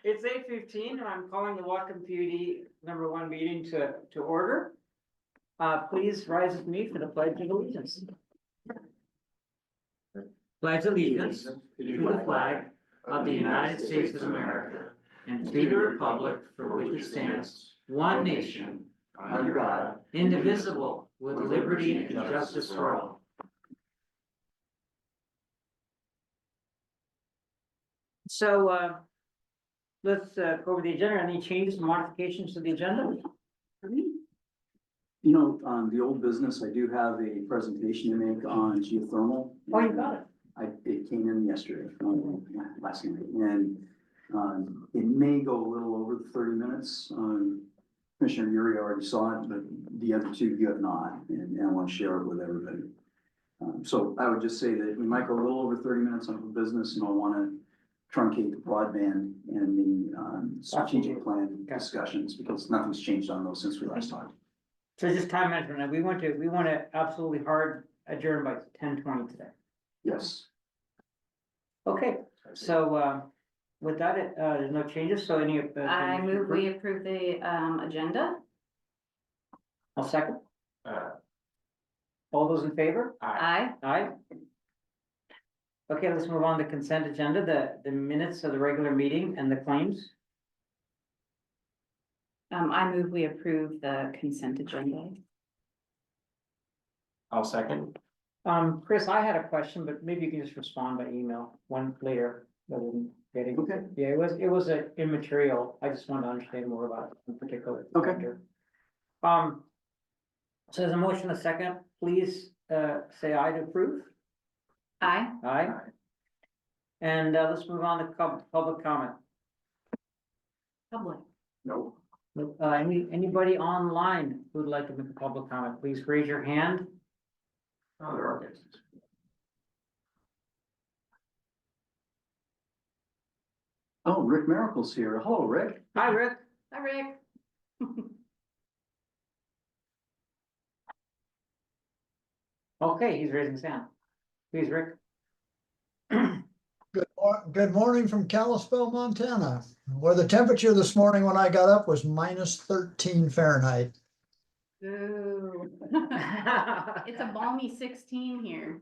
It's 8:15 and I'm calling the Whatcom PUD #1 meeting to order. Please rise with me for the Pledge of Allegiance. Pledge allegiance to the flag of the United States of America and to the republic for which it stands, one nation, under God, indivisible, with liberty and justice for all. So, let's go over the agenda. Any changes and modifications to the agenda? You know, on the old business, I do have a presentation to make on geothermal. Oh, you got it. It came in yesterday, last night, and, it may go a little over the 30 minutes. Commissioner Yuri already saw it, but the other two you have not, and I want to share it with everybody. So I would just say that we might go a little over 30 minutes on the business, and I want to truncate the broadband and the strategic plan discussions, because nothing's changed on those since we last talked. So just time management, we want to absolutely hard adjourn by 10:20 today. Yes. Okay, so, with that, there's no changes, so any of the. I move we approve the agenda. I'll second. All those in favor? Aye. Aye. Okay, let's move on to consent agenda, the minutes of the regular meeting and the claims. I move we approve the consent agenda. I'll second. Chris, I had a question, but maybe you can just respond by email one later. Rather than getting. Okay. Yeah, it was a immaterial. I just wanted to understand more about it in particular. Okay. So there's a motion, a second, please, say aye to approve. Aye. Aye. And, let's move on to public comment. Public. No. Anybody online who'd like to make a public comment, please raise your hand. Oh, there are cases. Oh, Rick Miracle's here. Hello, Rick. Hi, Rick. Hi, Rick. Okay, he's raising his hand. Please, Rick. Good morning from Kalispell, Montana, where the temperature this morning when I got up was -13 Fahrenheit. Ooh. It's a balmy 16 here.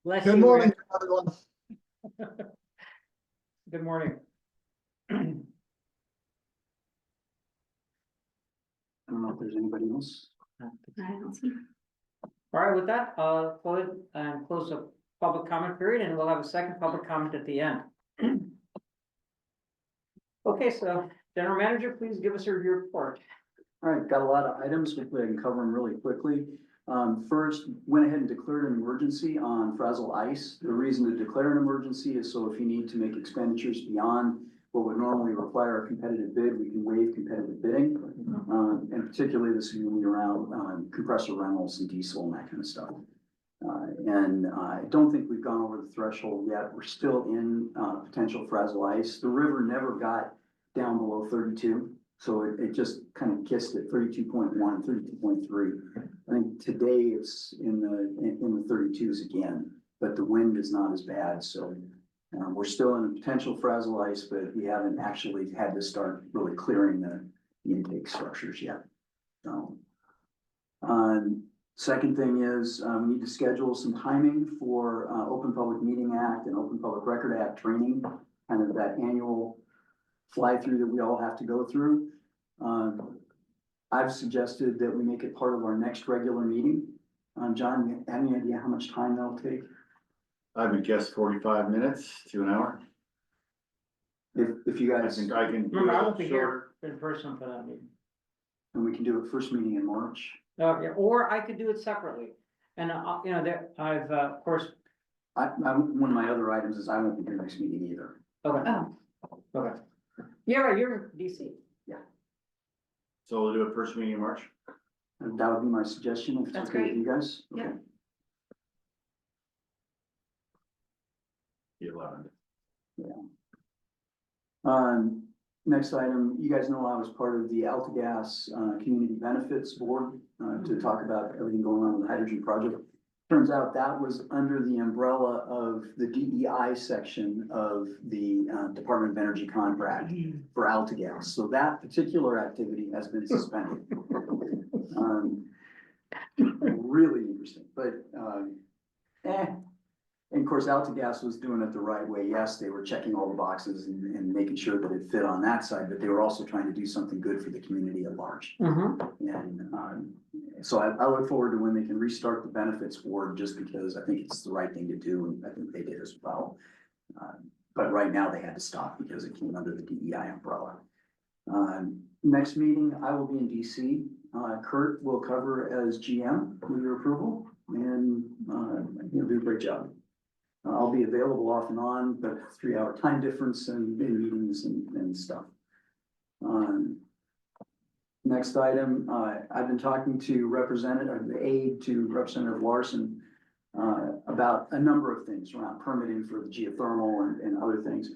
Bless Good you, morning, Rick. everyone. Good morning. I don't know if there's anybody else. I don't see. All right, with that, close the public comment period, and we'll have a second public comment at the end. Okay, so General Manager, please give us your report. All right, got a lot of items. Hopefully I can cover them really quickly. First, went ahead and declared an emergency on Frazzle Ice. The reason to declare an emergency is so if you need to make expenditures beyond what would normally require a competitive bid, we can waive competitive bidding. And particularly this is going to be around compressor rentals and diesel and that kind of stuff. And I don't think we've gone over the threshold yet. We're still in potential Frazzle Ice. The river never got down below 32. So it just kind of kissed at 32.1, 32.3. I think today it's in the 32s again, but the wind is not as bad. So we're still in a potential Frazzle Ice, but we haven't actually had to start really clearing the intake structures yet. So, second thing is we need to schedule some timing for Open Public Meeting Act and Open Public Record Act training, kind of that annual fly through that we all have to go through. I've suggested that we make it part of our next regular meeting. John, you have any idea how much time that'll take? I would guess 45 minutes to an hour. If you I guys, think I can. Remember, I won't be Sure. here in person for that meeting. and we can do it first meeting in March. Yeah, or I could do it separately. And, you know, I've, of course, One of my other items is I won't be here next meeting either. okay, Oh, okay. Yeah, right, you're in DC. So we'll do it first meeting in March. And that would be my suggestion, if it's That's okay with great. you guys. Yeah. Okay. The 11th. Next item, you guys know I was part of the AltaGas Community Benefits Board to talk about everything going on with the hydrogen project. Turns out that was under the umbrella of the DEI section of the Department of Energy contract for AltaGas. So that particular activity has been suspended. Really interesting, but, and of course, AltaGas was doing it the right way. Yes, they were checking all the boxes and making sure that it fit on that side, but they were also trying to do something good for the community at large. And, so I look forward to when they can restart the benefits board, just because I think it's the right thing to do, and I think they did as well. But right now they had to stop because it came under the DEI umbrella. Next meeting, I will be in DC. Kurt will cover as GM with your approval, and he'll do a great job. I'll be available off and on, but 3-hour time difference and in meetings and stuff. Next item, I've been talking to the aide to Representative Larson about a number of things around permitting for the geothermal and other things.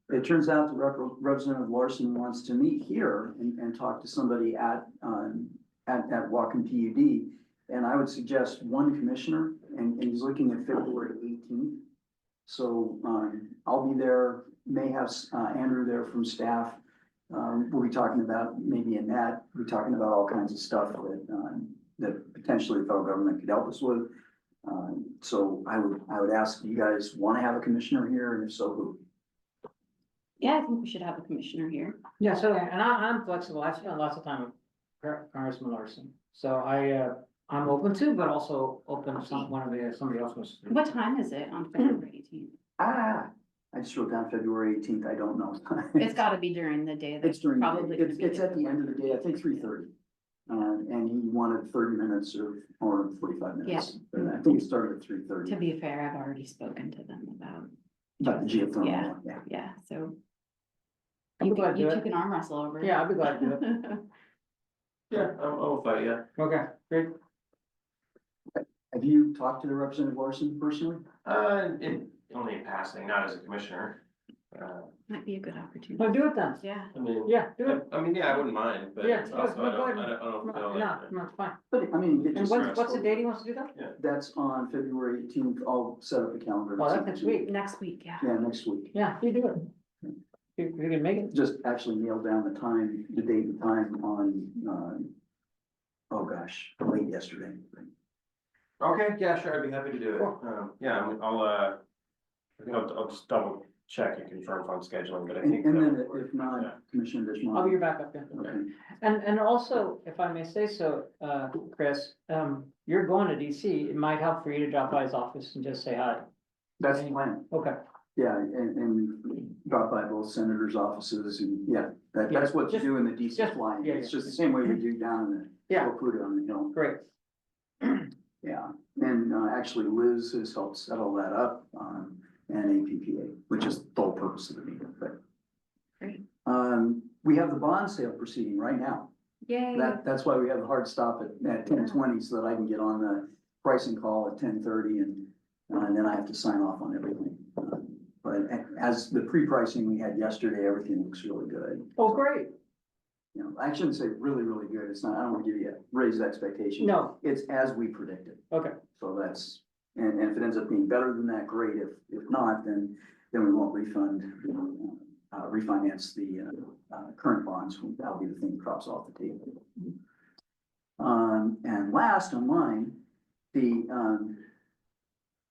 It turns out that Representative Larson wants to meet here and talk to somebody at Whatcom PUD. And I would suggest one commissioner, and he's looking at February 18th. So I'll be there, may have Andrew there from staff. We'll be talking about maybe Annette, we'll be talking about all kinds of stuff that potentially the federal government could help us with. So I would ask, you guys want to have a commissioner here, and if so, who? Yeah, I think we should have a commissioner here. Yeah, so, and I'm flexible. I've spent lots of time with Congressman Larson. So I'm open to, but also open to somebody else wants to. What time is it on February 18th? I just wrote down February 18th, I don't know. It's gotta be during the day. It's That's during, probably gonna be it's at the end of the day, I think 3:30. And he wanted 30 minutes or 45 minutes. And I think it started at 3:30. To be fair, I've already spoken to them about, About the geothermal, Yeah. yeah. so. I'd be glad to You do two it. can arm wrestle over. Yeah, I'd be glad to do it. Yeah, I'll fight you. Okay, great. Have you talked to Representative Larson personally? Only in passing, not as a commissioner. Might be a good opportunity. Well, do it then. Yeah. I mean, Yeah, do it. I mean, yeah, I wouldn't mind, but Yeah, it's also, no, I go don't ahead. feel No, like. no, it's fine. But I mean, it And just, what's the date he wants to do that? that's on February 18th. I'll set up a calendar. Well, that's next week. Next week, yeah. Yeah, next week. Yeah, you do it. You can make it. Just actually nail down the date and time on, oh gosh, late yesterday. Okay, yeah, sure, I'd be happy to do it. Cool. Yeah, I think I'll just double check and confirm on scheduling, but I And think. and that then would work. if not, Yeah. Commissioner Dishmont. I'll be your backup, yeah. Okay. And also, if I may say so, Chris, you're going to DC. It might help for you to drop by his office and just say hi. That's the plan. Okay. Yeah, and drop by both senators' offices and, yeah, that's what you Just- do in the DC just- flying. yeah, It's yeah. just the same way we do down in the Yeah. Wakuda on the hill. Great. Yeah, and actually Liz has helped settle that up, and APPA, which is the whole purpose of the meeting, but. Great. We have the bond sale proceeding right now. Yay. That's why we have a hard stop at 10:20 so that I can get on the pricing call at 10:30 and then I have to sign off on everything. But as the pre-pricing we had yesterday, everything looks really good. Oh, great. You know, I shouldn't say really, really good. It's not, I don't want to give you a raised expectation. No, It's as we predicted. okay, So that's, and if it ends up being better than that, great. If not, then we won't refinance the current bonds. That'll be the thing that drops off the table. And last on mine, the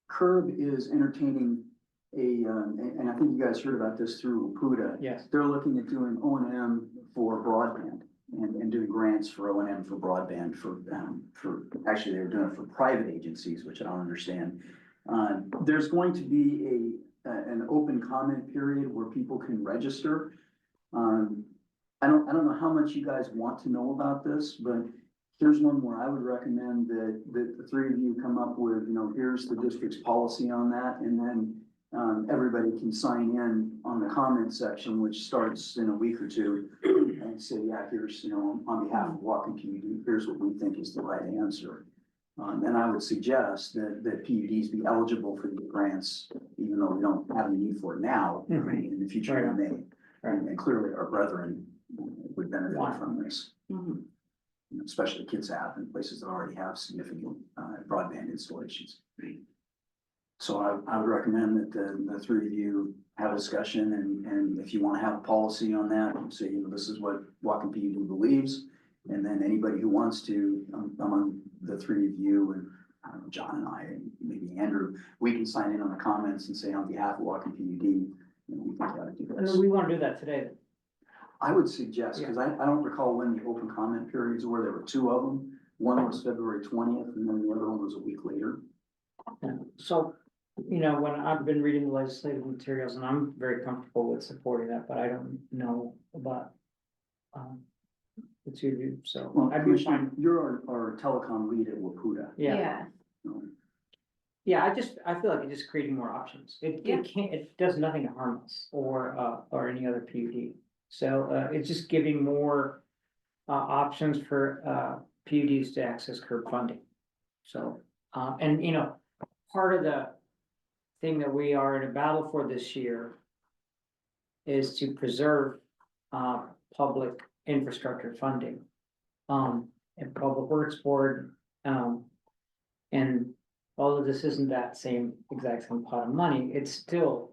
Curb is entertaining and I think you guys heard about this through PUDA. yes. They're looking at doing O&M for broadband and doing grants for O&M for broadband actually they were doing it for private agencies, which I don't understand. There's going to be an open comment period where people can register. I don't know how much you guys want to know about this, but here's one where I would recommend that the three of you come up with, here's the district's policy on that, and then everybody can sign in on the comment section, which starts in a week or two, and say, yeah, here's, on behalf of Whatcom PUD, here's what we think is the right answer. And I would suggest that PUDs be eligible for the grants, even though we don't have a need for it now, in the future we may. Right. And clearly our brethren would benefit Wow. from this. Mhm. especially Kitsap and places that already have significant broadband installations. So I would recommend that the three of you have a discussion, and if you want to have a policy on that, say, this is what Whatcom PUD believes. And then anybody who wants to, among the three of you, and I don't know, John and I, and maybe Andrew, we can sign in on the comments and say on behalf of Whatcom PUD, we think how to do And this. we want to do that today. I would suggest, because I don't recall when the open comment periods were, there were two of them. One was February 20th, and then the other one was a week later. So, when I've been reading the legislative materials, and I'm very comfortable with supporting that, but I don't know about the two of you, so Well, I'd be fine. you're our telecom lead at Wapuda. Yeah, yeah, I feel like it's just creating more options. It does nothing to harm us or any other PUD. So, it's just giving more options for PUDs to access curb funding. So, and part of the thing that we are in a battle for this year is to preserve public infrastructure funding. And Public Works Board, and although this isn't that exact same pot of money, it's still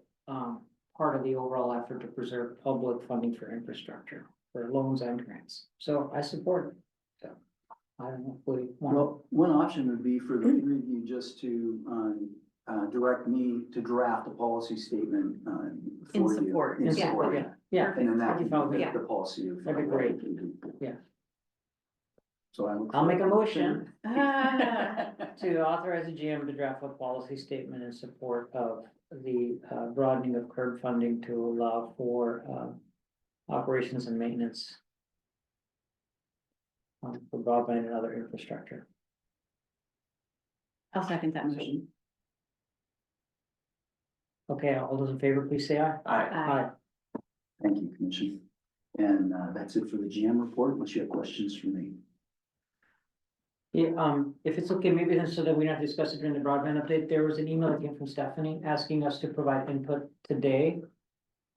part of the overall effort to preserve public funding for infrastructure, for loans and grants. So I support it. So I don't know if we want. Well, one option would be for the three of you just to direct me to draft a policy statement In for you. support. In Yeah. support. Yeah, And then that That'd be can fine. be the policy of. That'd be great. Yeah. So I would. I'll make a motion Ah. to authorize the GM to draft a policy statement in support of the broadening of curb funding to allow for operations and maintenance for broadband and other infrastructure. I'll second that motion. Okay, all those in favor, please say aye. Aye. Thank you, Commission. And that's it for the GM report, unless you have questions for me. Yeah, if it's okay, maybe then so that we don't discuss it during the broadband update, there was an email that came from Stephanie asking us to provide input today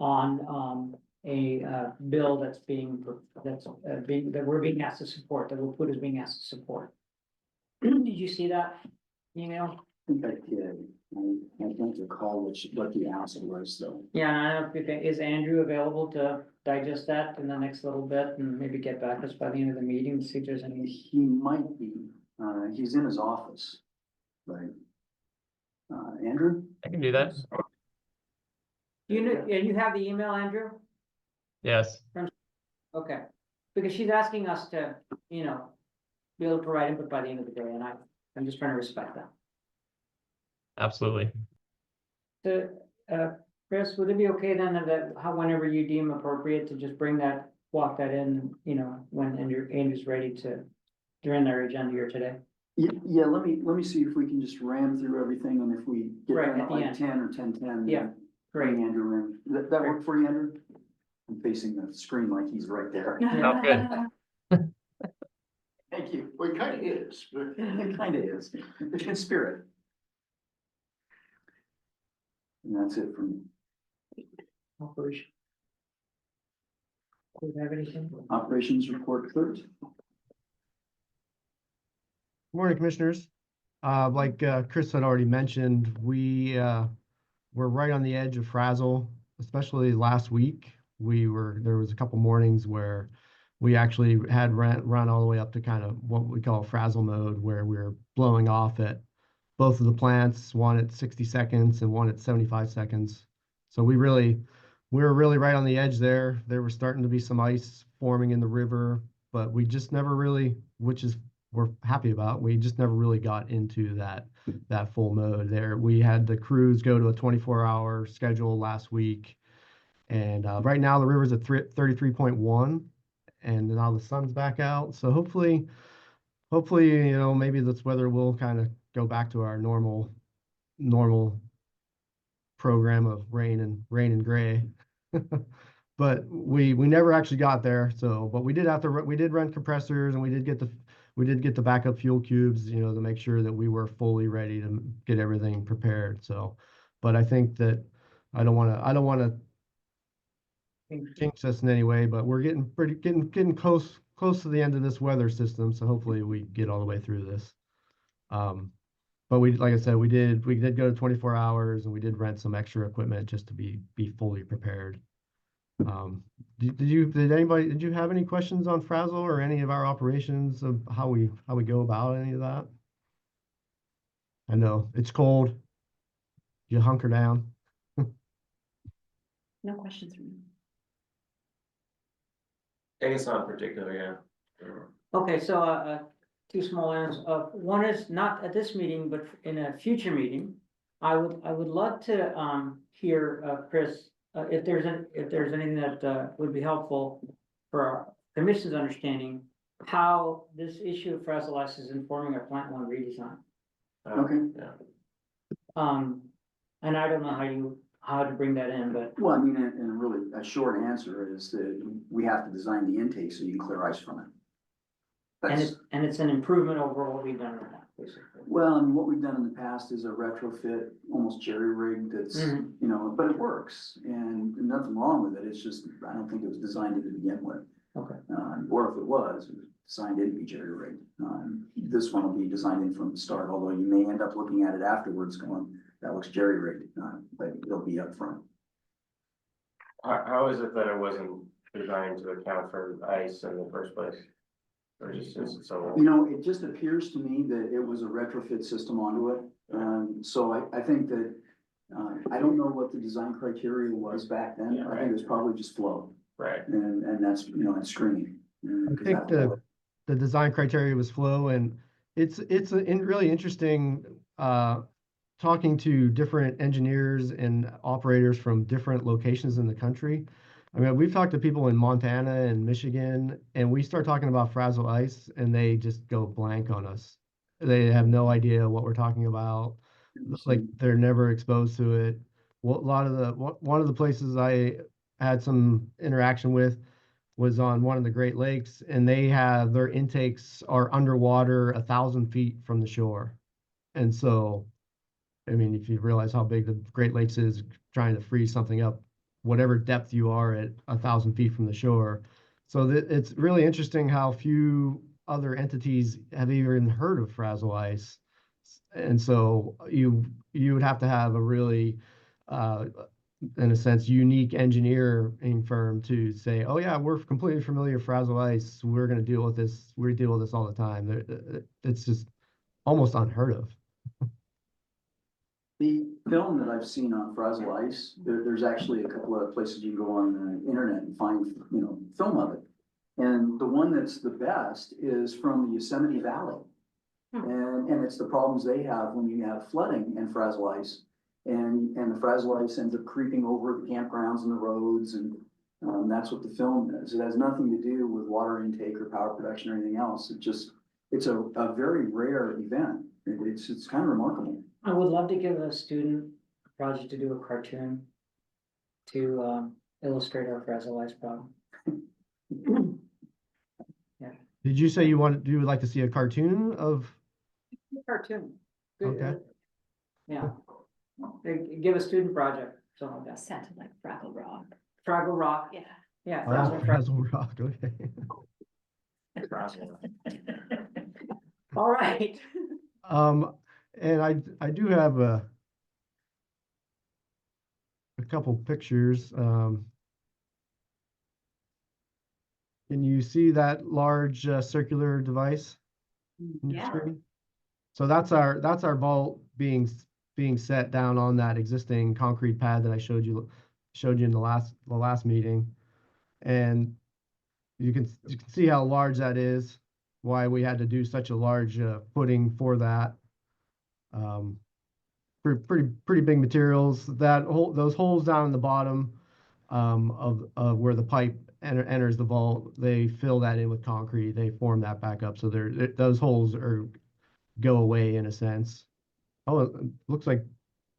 on a bill that we're being asked to support, that WPUD is being asked to support. Did you see that email? I think I did. I don't recall what the ask was, though. Yeah, I don't know if is Andrew available to digest that in the next little bit and maybe get back to us by the end of the meeting to see if there's any. He might be, he's in his office, right? Andrew? I can do that. You have the email, Andrew? Yes. Okay, because she's asking us to, be able to provide input by the end of the day, and I'm just trying to respect that. Absolutely. So, Chris, would it be okay then whenever you deem appropriate to just walk that in, when Andrew's ready during our agenda here today? Yeah, let me see if we can just ram through everything, and if we get Right, done at at the like end. 10 or 10:10. Yeah, great. Bring Andrew in. That work for you, Andrew? I'm facing the screen like he's right there. Oh, good. Thank you. Well, it kind of is, but. It kind of is. It's in spirit. And that's it for me. Operation. Do you have anything? Operations report, Kurt. Morning, Commissioners. Like Chris had already mentioned, we're right on the edge of frazzle, especially last week. There was a couple mornings where we actually had run all the way up to kind of what we call frazzle mode, where we were blowing off at both of the plants, one at 60 seconds and one at 75 seconds. So we were really right on the edge there. There was starting to be some ice forming in the river, but we just never really, which is we're happy about, we just never really got into that full mode there. We had the crews go to a 24-hour schedule last week. And right now the river's at 33.1, and now the sun's back out. So hopefully, maybe this weather will kind of go back to our normal program of rain and gray. But we never actually got there. So, but we did run compressors, and we did get the backup fuel cubes, to make sure that we were fully ready to get everything prepared. So, but I think that I don't want to jinx us in any way, but we're getting close close to the end of this weather system, so hopefully we get all the way through this. But we, like I said, we did go to 24 hours, and we did rent some extra equipment just to be fully prepared. Did you have any questions on Frazzle or any of our operations of how we go about any of that? I know it's cold. You hunker down. No questions from me. I guess not particular, yeah. Okay, so, two small items. One is not at this meeting, but in a future meeting. I would love to, hear, Chris, if there's anything that, would be helpful for our commission's understanding, how this issue of frazzle ice is informing our plant one redesign. Okay. Yeah. And I don't know how to bring that in, but, Well, I mean, and really, a short answer is that we have to design the intake so you can clear ice from it. That's, and it's an improvement over what we've done right now, basically. well, and what we've done in the past is a retrofit, almost jerry rig that's, Mhm. you know, but it works and nothing wrong with it. It's just, I don't think it was designed to begin with. Okay. Or if it was designed in to be jerry rigged. This one will be designed in from the start, although you may end up looking at it afterwards going, that looks jerry rigged, but it'll be up front. How is it that it wasn't designed to account for ice in the first place? Or just is it so? You know, it just appears to me that it was a retrofit system onto it. So I think that, I don't know what the design criteria was back then. Yeah, I think it was probably just flow Right. and that's, you know, and screening. I think the design criteria was flow, and it's really interesting talking to different engineers and operators from different locations in the country. I mean, we've talked to people in Montana and Michigan, and we start talking about frazzle ice, and they just go blank on us. They have no idea what we're talking about. Like, they're never exposed to it. One of the places I had some interaction with was on one of the Great Lakes, and they have their intakes are underwater 1,000 feet from the shore. And so, I mean, if you realize how big the Great Lakes is, trying to freeze something up, whatever depth you are at 1,000 feet from the shore. So it's really interesting how few other entities have even heard of frazzle ice. And so you would have to have a really, in a sense, unique engineering firm to say, oh yeah, we're completely familiar with frazzle ice. We're going to deal with this. We deal with this all the time. It's just almost unheard of. The film that I've seen on frazzle ice, there's actually a couple of places you can go on the internet and find, you know, film of it. And the one that's the best is from the Yosemite Valley. And it's the problems they have when you have flooding and frazzle ice. And the frazzle ice ends up creeping over the campgrounds and the roads, and that's what the film is. It has nothing to do with water intake or power production or anything else. It's a very rare event. It's kind of remarkable. I would love to give a student a project to do a cartoon to, illustrate our frazzle ice problem. Did you say you would like to see a cartoon of? Cartoon. Okay. Yeah. Give a student project, something like that. Sounded like Fraggle Rock. Fraggle Rock. Yeah. Yeah. Oh, Frazzle Rock. Frazzle Rock, okay. All right. And I do have a couple pictures. Can you see that large circular device on your Yeah. screen? So that's our vault being set down on that existing concrete pad that I showed you in the last meeting, and you can see how large that is. Why we had to do such a large footing for that. Pretty big materials. Those holes down in the bottom of where the pipe enters the vault, they fill that in with concrete. They form that back up, so those holes go away in a sense. Oh, it looks like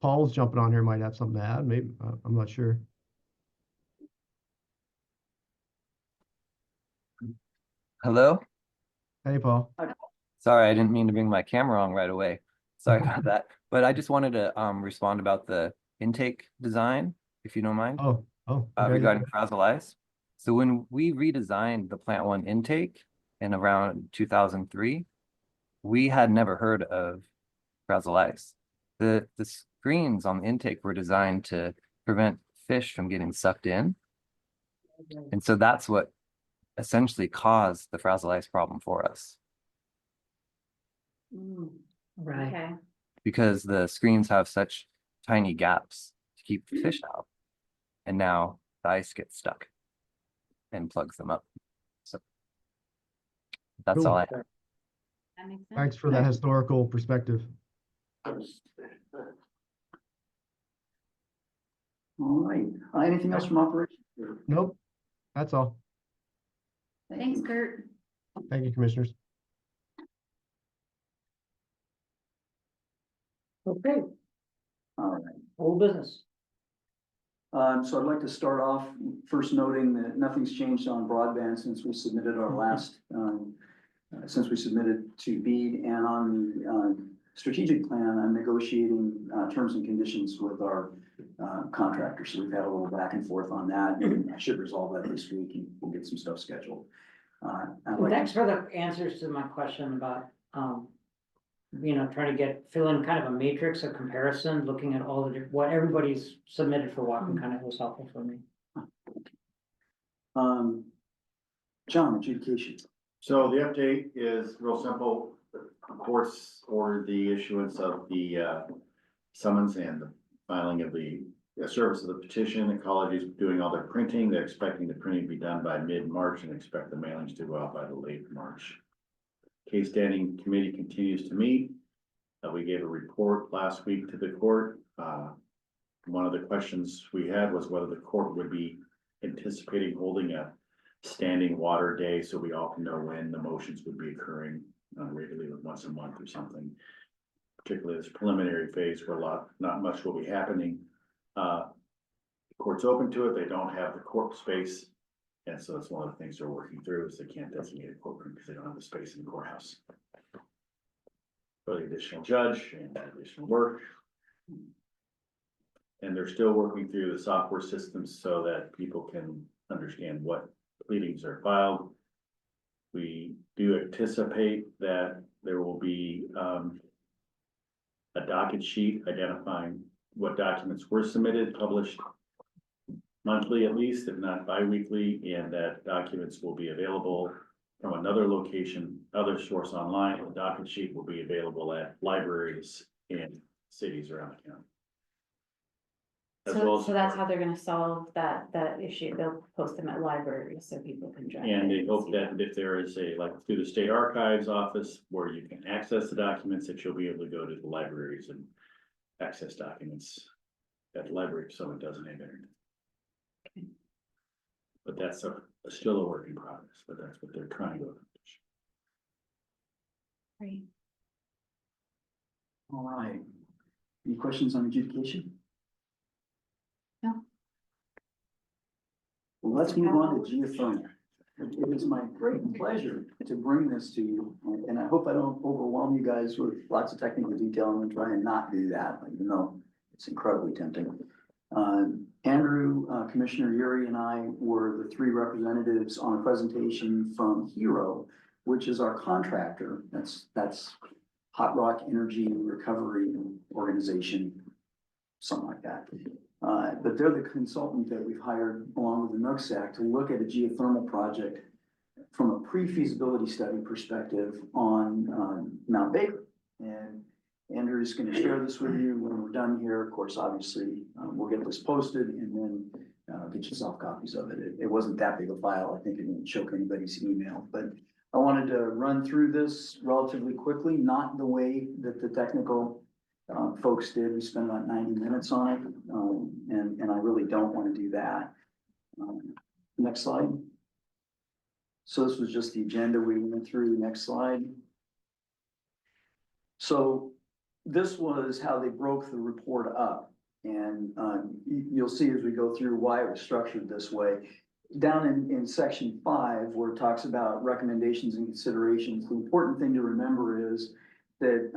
Paul's jumping on here. Might have something to add. Maybe I'm not sure. Hello? Hey, Paul. Sorry, I didn't mean to bring my camera on right away. Sorry about that. But I just wanted to respond about the intake design, if you don't mind, Oh, okay. regarding frazzle ice. So when we redesigned the Plant One intake, in around 2003, we had never heard of frazzle ice. The screens on the intake were designed to prevent fish from getting sucked in. And so that's what essentially caused the frazzle ice problem for us, Right. Okay. because the screens have such tiny gaps to keep the fish out. And now the ice gets stuck and plugs them up. So that's all I have. That makes sense. Thanks for that historical perspective. All right, anything else from operations? Nope, that's all. Thanks, Kurt. Thank you, commissioners. Okay, All right. old business. So I'd like to start off first noting that nothing's changed on broadband since we submitted our last, since we submitted to BEAD, and on the strategic plan, I'm negotiating terms and conditions with our contractor. So we've had a little back and forth on that, and I should resolve that this week, and we'll get some stuff scheduled. I'd like to- Thanks for the answers to my question about, trying to fill in kind of a matrix of comparison, looking at all the, what everybody's submitted for Wacom kind of was helpful for me. John, adjudication. So the update is real simple. The courts ordered the issuance of the summons and the filing of the service of the petition. The college is doing all their printing. They're expecting the printing to be done by mid-March and expect the mailings to go out by the late March. Case standing committee continues to meet. We gave a report last week to the court. One of the questions we had was whether the court would be anticipating holding a standing water day, so we all can know when the motions would be occurring regularly, once a month or something. Particularly this preliminary phase where not much will be happening. The court's open to it. They don't have the court space. And so that's one of the things they're working through, is they can't designate a courtroom because they don't have the space in the courthouse. For the additional judge and additional work. And they're still working through the software systems so that people can understand what pleadings are filed. We do anticipate that there will be a docket sheet identifying what documents were submitted, published monthly at least, if not bi-weekly, and that documents will be available from another location, other source online. The docket sheet will be available at libraries in cities around the county. As well as- So that's how they're gonna solve that issue. They'll post them at libraries so people can drive. And in they hope see that them. if there is through the state archives office where you can access the documents, that you'll be able to go to the libraries and access documents at the library if someone doesn't have internet. Okay. But that's still a work in progress, but that's what they're trying to accomplish. Right. All right. Any questions on adjudication? No. Well, let's move on to geothermal. It is my great pleasure to bring this to you, and I hope I don't overwhelm you guys with lots of technical detail. I'm gonna try and not do that, even though it's incredibly tempting. Andrew, Commissioner Yuri, and I were the three representatives on a presentation from Hero, which is our contractor. That's Hot Rock Energy Recovery Organization, something like that. But they're the consultant that we've hired along with the NUCSAC to look at a geothermal project from a pre-feasibility study perspective on Mount Baker. And Andrew's going to share this with you when we're done here. Of course, obviously, we'll get this posted and then get you soft copies of it. It wasn't that big a file. I think it didn't choke anybody's email, but I wanted to run through this relatively quickly, not the way that the technical folks did. We spent about 90 minutes on it, and I really don't want to do that. Next slide. So this was just the agenda we went through. Next slide. So this was how they broke the report up, and you'll see as we go through why it was structured this way. Down in section 5, where it talks about recommendations and considerations, the important thing to remember is that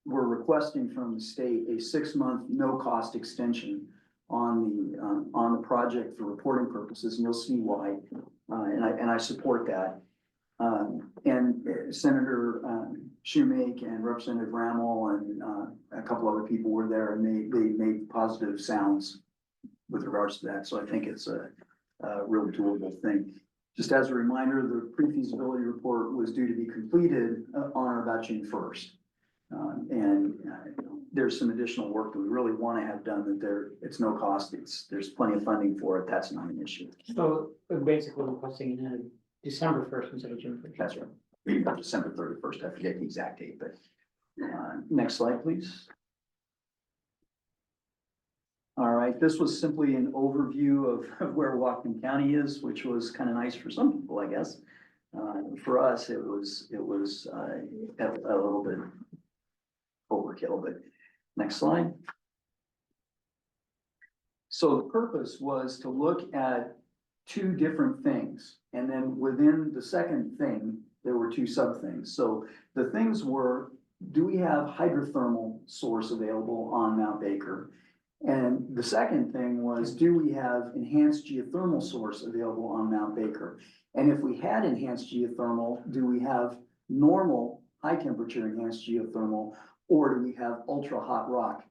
we're requesting from the state a 6-month no-cost extension on the project for reporting purposes, and you'll see why. And I support that. And Senator Shoemake and Representative Rammel and a couple other people were there, and they made positive sounds with regards to that. So I think it's a real doable thing. Just as a reminder, the pre-feasibility report was due to be completed on or about June 1st. There's some additional work that we really want to have done that it's no cost. There's plenty of funding for it. That's not an issue. So basically requesting December 1st instead of June 1st. That's right. Maybe about December 31st. I forget the exact date, but next slide, please. All right, this was simply an overview of where Whatcom County is, which was kind of nice for some people, I guess. For us, it was a little bit overkill, but next slide. So the purpose was to look at two different things. And then within the second thing, there were two sub things. So the things were, do we have hydrothermal source available on Mount Baker? And the second thing was, do we have enhanced geothermal source available on Mount Baker? And if we had enhanced geothermal, do we have normal high temperature enhanced geothermal, or do we have ultra hot rock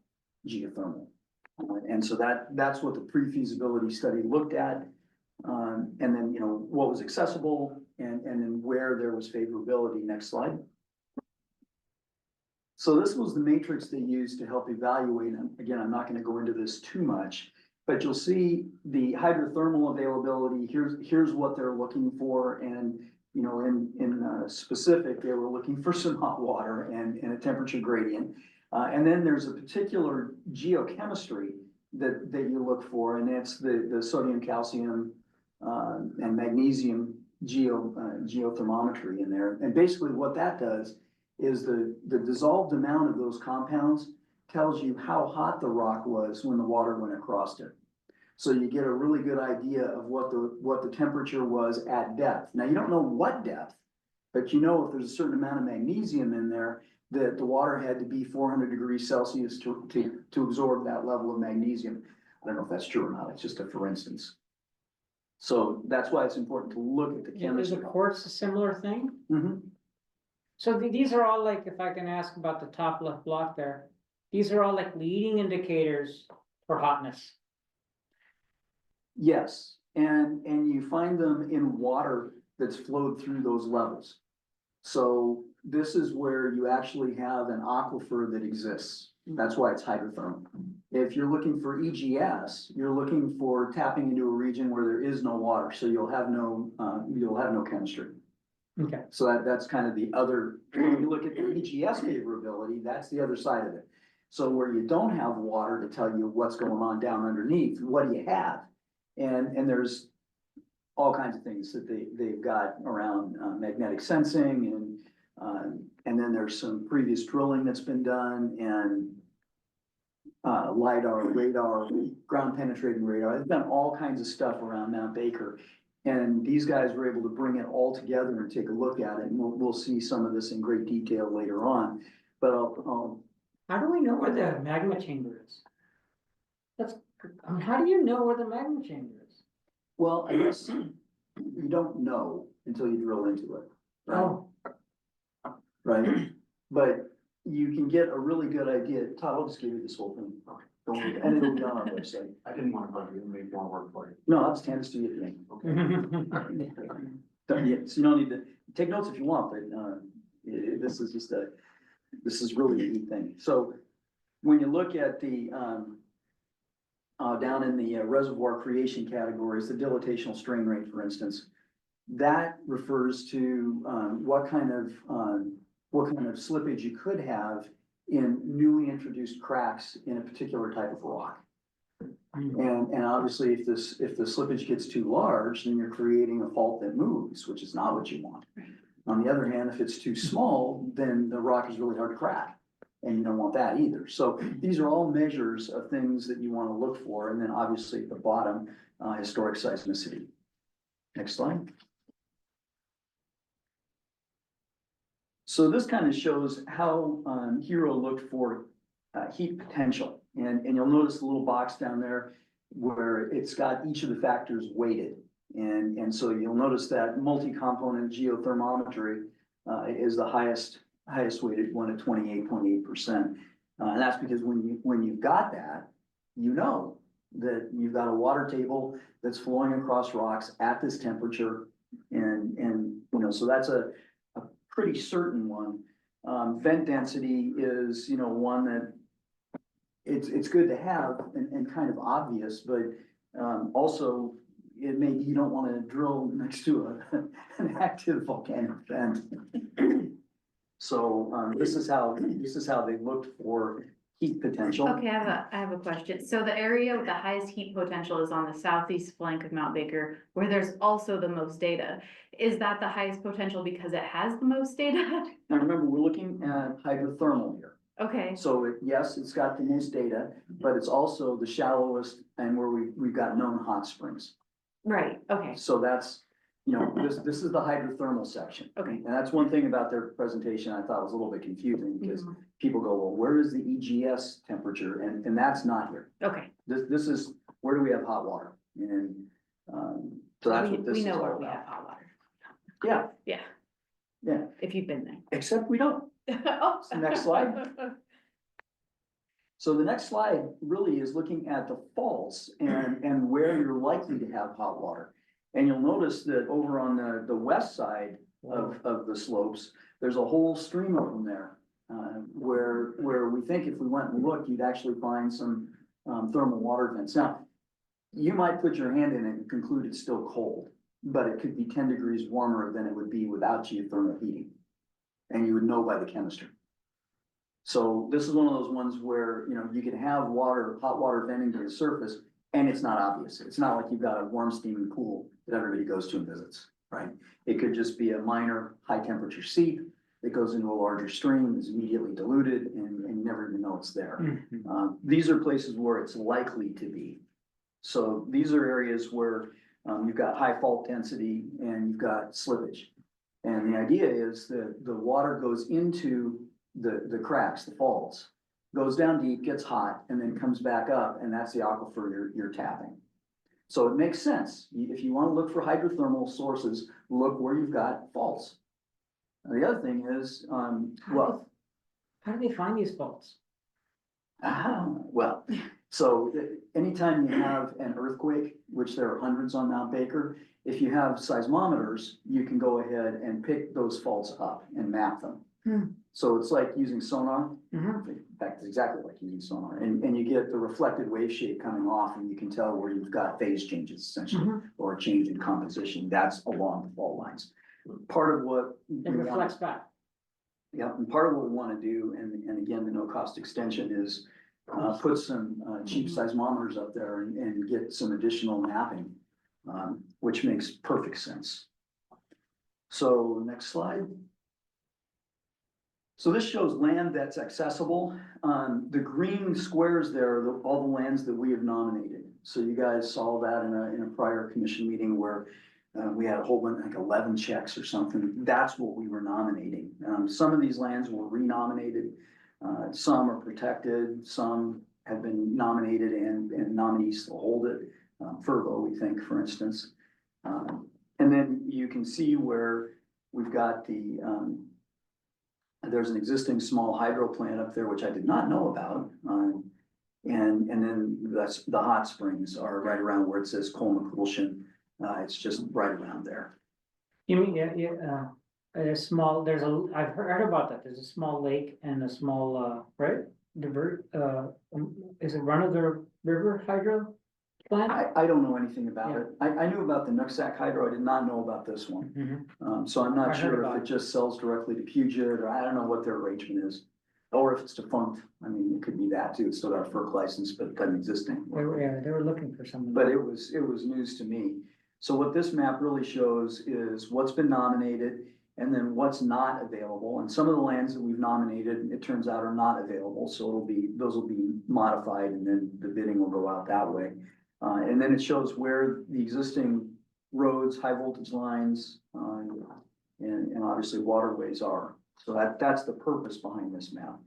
geothermal? And so that's what the pre-feasibility study looked at. And then, what was accessible and then where there was favorability. Next slide. So this was the matrix they used to help evaluate. And again, I'm not going to go into this too much, but you'll see the hydrothermal availability. Here's what they're looking for. And, in specific, they were looking for some hot water and a temperature gradient. And then there's a particular geochemistry that you look for, and that's the sodium, calcium, and magnesium geothermometry in there. And basically what that does is the dissolved amount of those compounds tells you how hot the rock was when the water went across it. So you get a really good idea of what the temperature was at depth. Now you don't know what depth, but if there's a certain amount of magnesium in there, that the water had to be 400 degrees Celsius to absorb that level of magnesium. I don't know if that's true or not. It's just a for instance. So that's why it's important to look at the Is chemistry. the quartz a similar thing? Mhm. So these are all like, if I can ask about the top left block there, these are all like leading indicators for hotness. Yes, and you find them in water that's flowed through those levels. So this is where you actually have an aquifer that exists. That's why it's hydrothermal. If you're looking for EGS, you're looking for tapping into a region where there is no water, so you'll have no chemistry. Okay. So that's kind of the other, when you look at the EGS favorability, that's the other side of it. So where you don't have water to tell you what's going on down underneath, what do you have? And there's all kinds of things that they've got around magnetic sensing and then there's some previous drilling that's been done and LiDAR, radar, ground penetrating radar. They've done all kinds of stuff around Mount Baker. And these guys were able to bring it all together and take a look at it. And we'll see some of this in great detail later on. But How do we know where the magma chamber is? How do you know where the magma chamber is? well, I guess you don't know until you drill into it. Right? Oh, Right? But you can get a really good idea. Todd, I'll just give you this whole thing. Don't worry, and it'll be on our website. I didn't want to bug you and make more work for you. No, I'll just hand this to you at the end. So you don't need to take notes if you want, but this is really a neat thing. So when you look at the down in the reservoir creation categories, the dilatational strain rate, for instance, that refers to what kind of slippage you could have in newly introduced cracks in a particular type of rock. And obviously if the slippage gets too large, then you're creating a fault that moves, which is not what you want. On the other hand, if it's too small, then the rock is really hard to crack. And you don't want that either. So these are all measures of things that you want to look for. And then obviously at the bottom, historic seismicity. Next slide. So this kind of shows how Hero looked for heat potential. And you'll notice the little box down there where it's got each of the factors weighted. And so you'll notice that multi-component geothermometry is the highest weighted one at 28.8%. And that's because when you've got that, you know that you've got a water table that's flowing across rocks at this temperature. And you know, so that's a pretty certain one. Vent density is, you know, one that it's good to have and kind of obvious, but also it may be you don't want to drill next to an active volcanic vent. So this is how they looked for heat potential. Okay, I have a question. So the area with the highest heat potential is on the southeast flank of Mount Baker, where there's also the most data. Is that the highest potential because it has the most data? Now remember, we're looking at hydrothermal here. Okay, So yes, it's got the most data, but it's also the shallowest and where we've got known hot springs. right, okay, So that's, you know, this is the hydrothermal section. Okay. And that's one thing about their presentation I thought was a little bit confusing because Mhm. people go, well, where is the EGS temperature? And that's not here. okay. This is, where do we have hot water? And, so that's what this We is know all where we have about. hot water. Yeah, Yeah, yeah, if you've been there. except we don't. Oh. Next slide. So the next slide really is looking at the faults and where you're likely to have hot water. And you'll notice that over on the west side of the slopes, there's a whole stream of them there. Where we think if we went and looked, you'd actually find some thermal water vents. Now, you might put your hand in it and conclude it's still cold, but it could be 10 degrees warmer than it would be without geothermal heating. And you would know by the chemistry. So this is one of those ones where, you know, you can have hot water venting to the surface and it's not obvious. It's not like you've got a warm steaming pool that everybody goes to and visits, right? It could just be a minor high temperature seep that goes into a larger stream, is immediately diluted and you never even know it's there. These are places where it's likely to be. So these are areas where you've got high fault density and you've got slippage. And the idea is that the water goes into the cracks, the faults, goes down deep, gets hot, and then comes back up, and that's the aquifer you're tapping. So it makes sense. If you want to look for hydrothermal sources, look where you've got faults. And the other thing is, well, How do they find these faults? well, so anytime you have an earthquake, which there are hundreds on Mount Baker, if you have seismometers, you can go ahead and pick those faults up and map them. So it's like using sonar. Mhm. In fact, it's exactly like using sonar. And you get the reflected wave shape coming off and you can tell where you've got phase changes essentially, or a change in composition. That's along the fault lines. Part of what we It reflects want, back. yeah, and part of what we want to do, and again, the no cost extension is put some cheap seismometers up there and get some additional mapping, which makes perfect sense. So next slide. So this shows land that's accessible. The green squares there are all the lands that we have nominated. So you guys saw that in a prior commission meeting where we had a whole bunch, like 11 checks or something. That's what we were nominating. Some of these lands were renominated. Some are protected. Some have been nominated and nominees still hold it. Furbo, we think, for instance. And then you can see where we've got there's an existing small hydro plant up there, which I did not know about. And then that's the hot springs are right around where it says Kolmakulshin. It's just right around there. You mean, I've heard about that. There's a small lake and a small, right? Is it run of the river hydro plant? I don't know anything about it. I knew about the Nooksack Hydro. I did not know about this one. Mhm. So I'm I not heard sure about if it it. just sells directly to Puget, or I don't know what their arrangement is. Or if it's defunct. I mean, it could be that too. It's still got a FERC license, but it doesn't exist anymore. They were looking for someone. But it was news to me. So what this map really shows is what's been nominated and then what's not available. And some of the lands that we've nominated, it turns out are not available. So those will be modified and then the bidding will go out that way. And then it shows where the existing roads, high voltage lines, and obviously waterways are. So that's the purpose behind this map.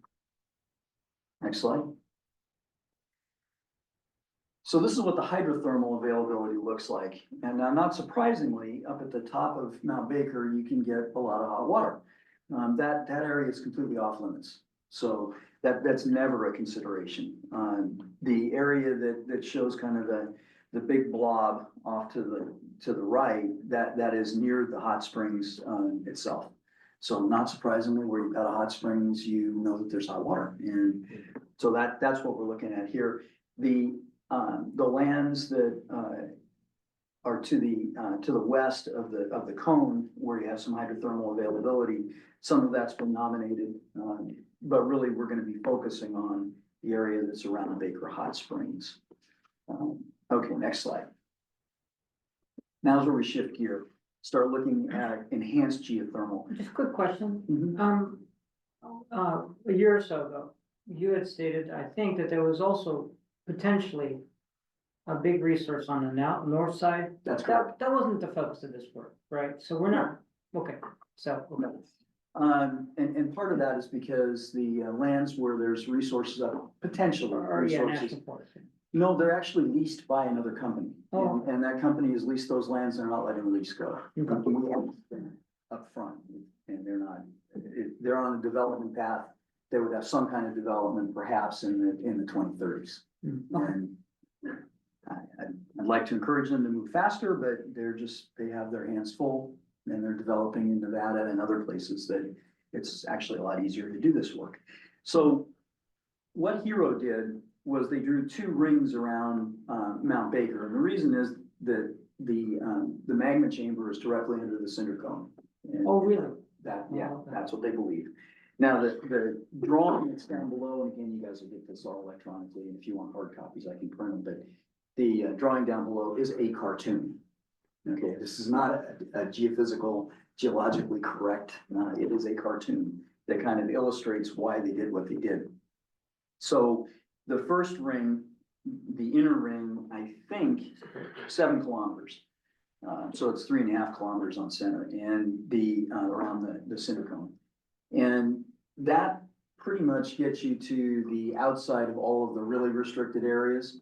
Next slide. So this is what the hydrothermal availability looks like. And now, not surprisingly, up at the top of Mount Baker, you can get a lot of hot water. That area is completely off limits. So that's never a consideration. The area that shows kind of the big blob off to the right, that is near the hot springs itself. So not surprisingly, where you've got a hot springs, you know that there's hot water. And so that's what we're looking at here. The lands that are to the west of the cone, where you have some hydrothermal availability, some of that's been nominated, but really we're going to be focusing on the area that's around the Baker Hot Springs. Okay, next slide. Now's where we shift gear, start looking at enhanced geothermal. Just a quick question. Mhm. A year or so ago, you had stated, I think, that there was also potentially a big resource on the north side. That's correct. That wasn't the focus of this work, right? So we're not, okay, so, okay. No. And part of that is because the lands where there's resources, potential Or, yeah, resources. national forest. No, they're actually leased by another company. Oh. And that company has leased those lands and they're not letting the lease go. Okay. Up front, and they're on a development path. They would have some kind of development perhaps in the 2030s. Okay. And I'd like to encourage them to move faster, but they have their hands full and they're developing in Nevada and other places that it's actually a lot easier to do this work. So what Hero did was they drew 2 rings around Mount Baker. And the reason is that the magma chamber is directly under the cinder cone. And Oh, really? yeah, Oh, okay. that's what they believe. Now, the drawing that's down below, and again, you guys will get this all electronically, and if you want hard copies, I can print them, but the drawing down below is a cartoon. Okay, this is not a geophysical, geologically correct, it is a cartoon that kind of illustrates why they did what they did. So the first ring, the inner ring, I think 7 kilometers. So it's 3.5 kilometers on center and around the cinder cone. And that pretty much gets you to the outside of all of the really restricted areas.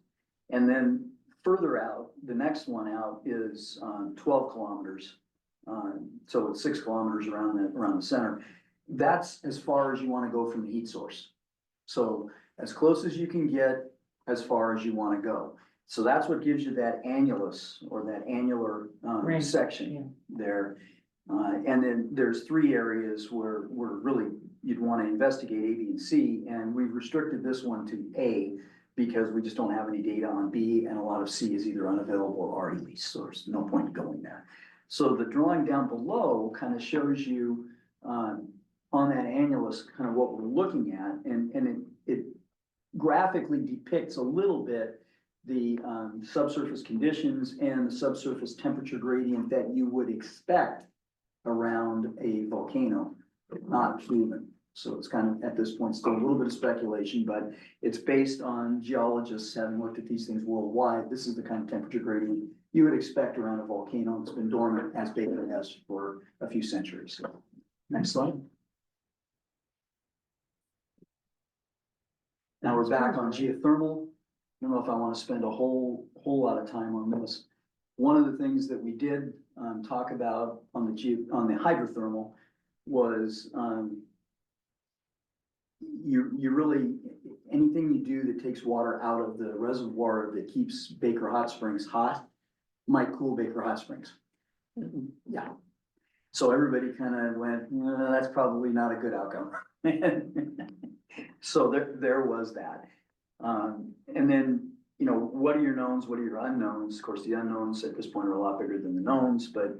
And then further out, the next one out is 12 kilometers. So it's 6 kilometers around the center. That's as far as you want to go from the heat source. So as close as you can get, as far as you want to go. So that's what gives you that annulus or that annular Ring, section there. And then there's 3 areas where really you'd want to investigate A, B, and C. And we've restricted this one to A because we just don't have any data on B, and a lot of C is either unavailable or already leased, so there's no point in going there. So the drawing down below kind of shows you on that annulus kind of what we're looking at, and it graphically depicts a little bit the subsurface conditions and the subsurface temperature gradient that you would expect around a volcano, not human. So it's kind of, at this point, still a little bit of speculation, but it's based on geologists having looked at these things worldwide. This is the kind of temperature gradient you would expect around a volcano that's been dormant as Baker has for a few centuries. So, next slide. Now we're back on geothermal. I don't know if I want to spend a whole lot of time on this. One of the things that we did talk about on the hydrothermal was you really, anything you do that takes water out of the reservoir that keeps Baker Hot Springs hot might cool Baker Hot Springs. Yeah. So everybody kind of went, that's probably not a good outcome. So there was that. And then, what are your knowns? What are your unknowns? Of course, the unknowns at this point are a lot bigger than the knowns, but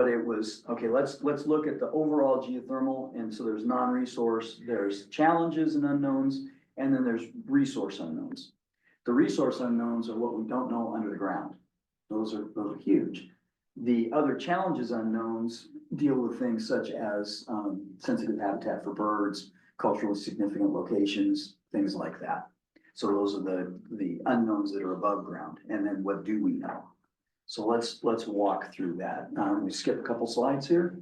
it was, okay, let's look at the overall geothermal. And so there's non-resource, there's challenges and unknowns, and then there's resource unknowns. The resource unknowns are what we don't know under the ground. Those are huge. The other challenges unknowns deal with things such as sensitive habitat for birds, culturally significant locations, things like that. So those are the unknowns that are above ground. And then what do we know? So let's walk through that. We skip a couple slides here.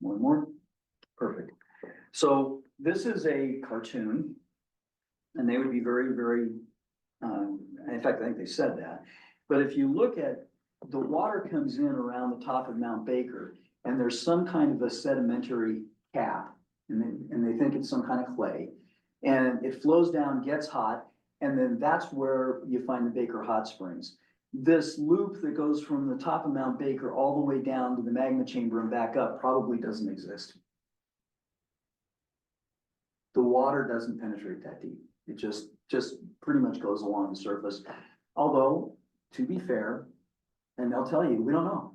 One more. Perfect. So this is a cartoon, and they would be very, very In fact, I think they said that. But if you look at, the water comes in around the top of Mount Baker, and there's some kind of a sedimentary cap, and they think it's some kind of clay. And it flows down, gets hot, and then that's where you find the Baker Hot Springs. This loop that goes from the top of Mount Baker all the way down to the magma chamber and back up probably doesn't exist. The water doesn't penetrate that deep. It just pretty much goes along the surface. Although, to be fair, and they'll tell you, we don't know.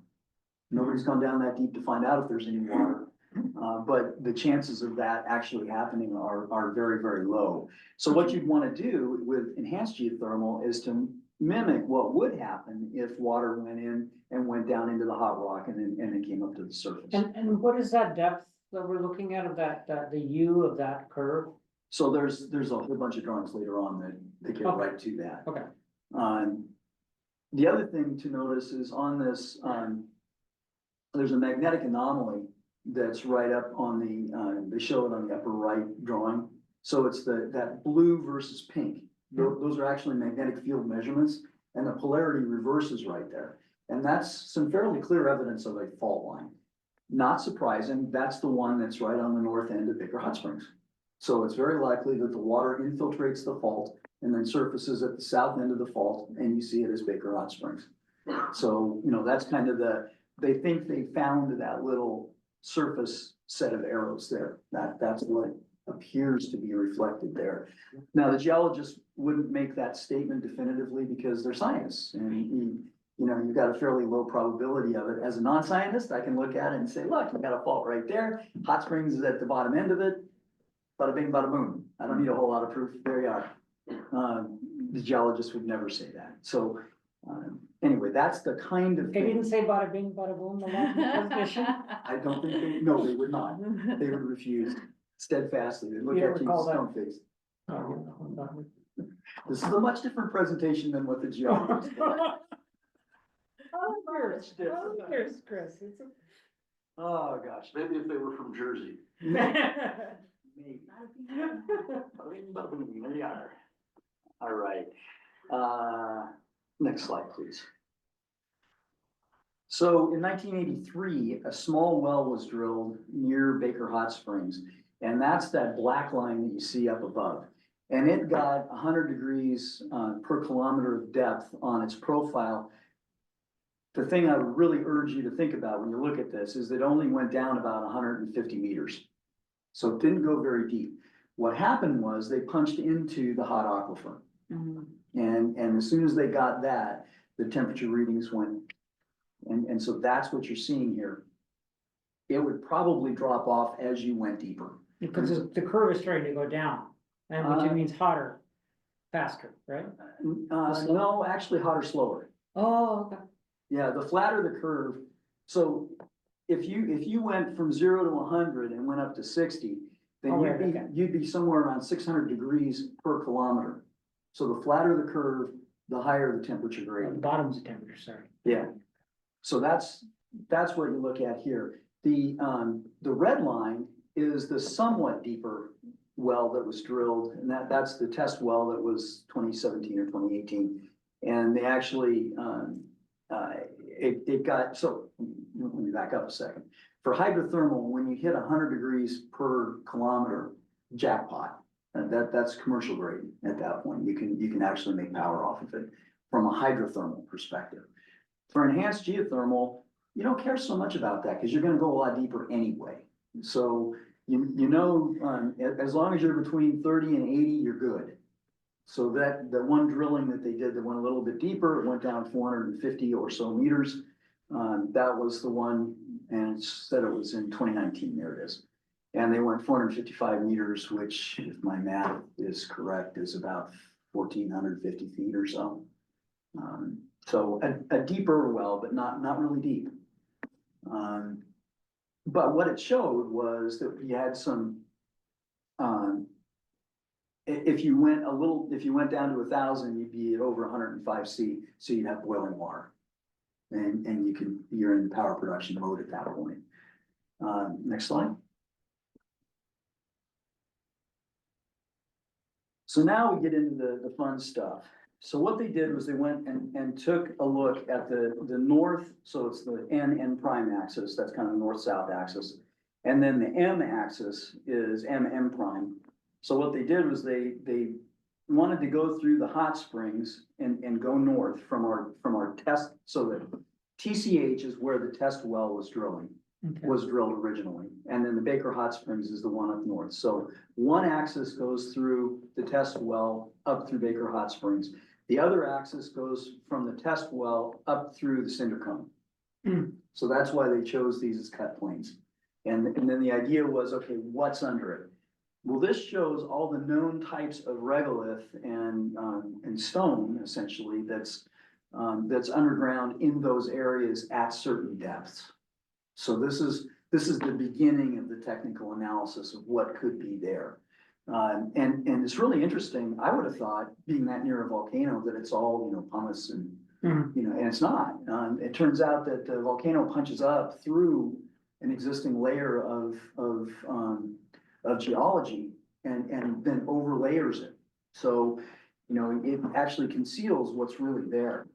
Nobody's gone down that deep to find out if there's any water. But the chances of that actually happening are very, very low. So what you'd want to do with enhanced geothermal is to mimic what would happen if water went in and went down into the hot rock and then came up to the surface. And what is that depth that we're looking at of that, the U of that curve? So there's a whole bunch of drawings later on that get Okay. right to that. Okay. The other thing to notice is on this, there's a magnetic anomaly that's right up on they show it on the upper right drawing. So it's that blue versus pink. Those are actually magnetic field measurements, and the polarity reverses right there. And that's some fairly clear evidence of a fault line. Not surprising, that's the one that's right on the north end of Baker Hot Springs. So it's very likely that the water infiltrates the fault and then surfaces at the south end of the fault, and you see it as Baker Hot Springs. So, that's kind of they think they found that little surface set of arrows there. That's what appears to be reflected there. Now, the geologists wouldn't make that statement definitively because they're scientists, and you've got a fairly low probability of it. As a non-scientist, I can look at it and say, look, you got a fault right there. Hot Springs is at the bottom end of it. Bada bing, bada boom. I don't need a whole lot of proof. There you are. The geologists would never say that. So anyway, that's the kind of They thing. didn't say bada bing, bada boom, the last definition? I don't think no, they would not. They would refuse steadfastly. They'd look You at don't you recall that? stone faced. Oh, This is a much different presentation than what the geologists. yours, Chris. It's Oh, gosh. Maybe if they were from Jersey. Maybe. There you are. All right. Next slide, please. So in 1983, a small well was drilled near Baker Hot Springs, and that's that black line that you see up above. And it got 100 degrees per kilometer of depth on its profile. The thing I would really urge you to think about when you look at this is that it only went down about 150 meters. So it didn't go very deep. What happened was they punched into the hot aquifer. And as soon as they got that, the temperature readings went, and so that's what you're seeing here. It would probably drop off as you went deeper. Because the curve is starting to go down, and which means hotter, faster, right? No, actually hotter, slower. Oh, okay. Yeah, the flatter the curve. So if you went from 0 to 100 and went up to 60, then Oh, right, okay. you'd be somewhere around 600 degrees per kilometer. So the flatter the curve, the higher the temperature The gradient. bottom's the temperature, sorry. Yeah. So that's what you look at here. The red line is the somewhat deeper well that was drilled, and that's the test well that was 2017 or 2018. And they actually, it got, so let me back up a second. For hydrothermal, when you hit 100 degrees per kilometer, jackpot. That's commercial grade at that point. You can actually make power off of it from a hydrothermal perspective. For enhanced geothermal, you don't care so much about that because you're going to go a lot deeper anyway. So as long as you're between 30 and 80, you're good. So that the one drilling that they did that went a little bit deeper, it went down 450 or so meters. That was the one, and it said it was in 2019. There it is. And they went 455 meters, which, if my math is correct, is about 1,450 feet or so. So a deeper well, but not really deep. But what it showed was that you had some, if you went down to 1,000, you'd be at over 105 C, so you'd have boiling water. And you're in power production mode at that point. Next slide. So now we get into the fun stuff. So what they did was they went and took a look at the north, so it's the N prime axis, that's kind of the north-south axis. And then the M axis is M prime. So what they did was they wanted to go through the hot springs and go north from our test, so that TCH is where the test well was drilled originally. And then the Baker Hot Springs is the one up north. So one axis goes through the test well up through Baker Hot Springs. The other axis goes from the test well up through the cinder cone. So that's why they chose these as cut planes. And then the idea was, okay, what's under it? Well, this shows all the known types of regolith and stone, essentially, that's underground in those areas at certain depths. So this is the beginning of the technical analysis of what could be there. And it's really interesting. I would have thought, being that near a volcano, that it's all, pumice and, and it's not. It turns out that the volcano punches up through an existing layer of geology and then overlayers it. So, it actually conceals what's really there.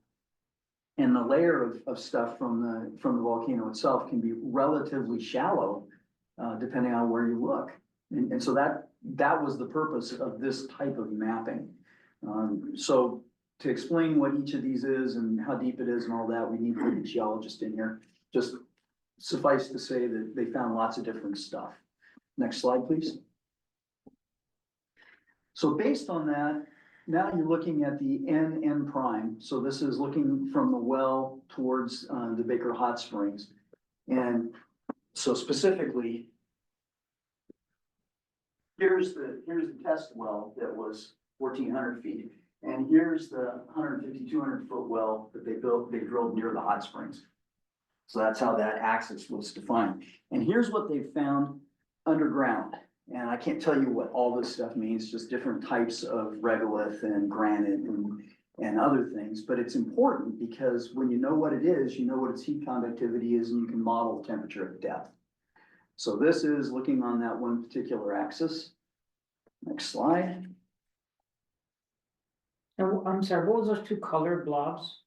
And the layer of stuff from the volcano itself can be relatively shallow, depending on where you look. And so that was the purpose of this type of mapping. So to explain what each of these is and how deep it is and all that, we need to put a geologist in here. Just suffice to say that they found lots of different stuff. Next slide, please. So based on that, now you're looking at the N prime. So this is looking from the well towards the Baker Hot Springs. And so specifically, here's the test well that was 1,400 feet. And here's the 150, 200 foot well that they drilled near the hot springs. So that's how that axis was defined. And here's what they found underground. And I can't tell you what all this stuff means, just different types of regolith and granite and other things. But it's important because when you know what it is, you know what its heat conductivity is, and you can model the temperature at depth. So this is looking on that one particular axis. Next slide. And I'm sorry, what was those two colored blobs?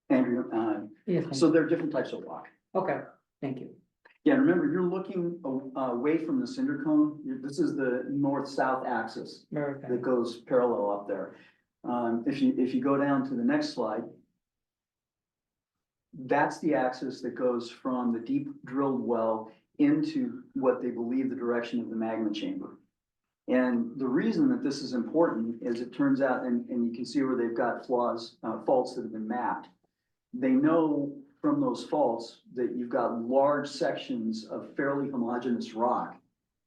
Andrew, Yeah. so there are different types of rock. Okay, thank you. Yeah, remember, you're looking away from the cinder cone. This is the north-south axis Okay. that goes parallel up there. If you go down to the next slide, that's the axis that goes from the deep drilled well into what they believe the direction of the magma chamber. And the reason that this is important is it turns out, and you can see where they've got faults that have been mapped. They know from those faults that you've got large sections of fairly homogeneous rock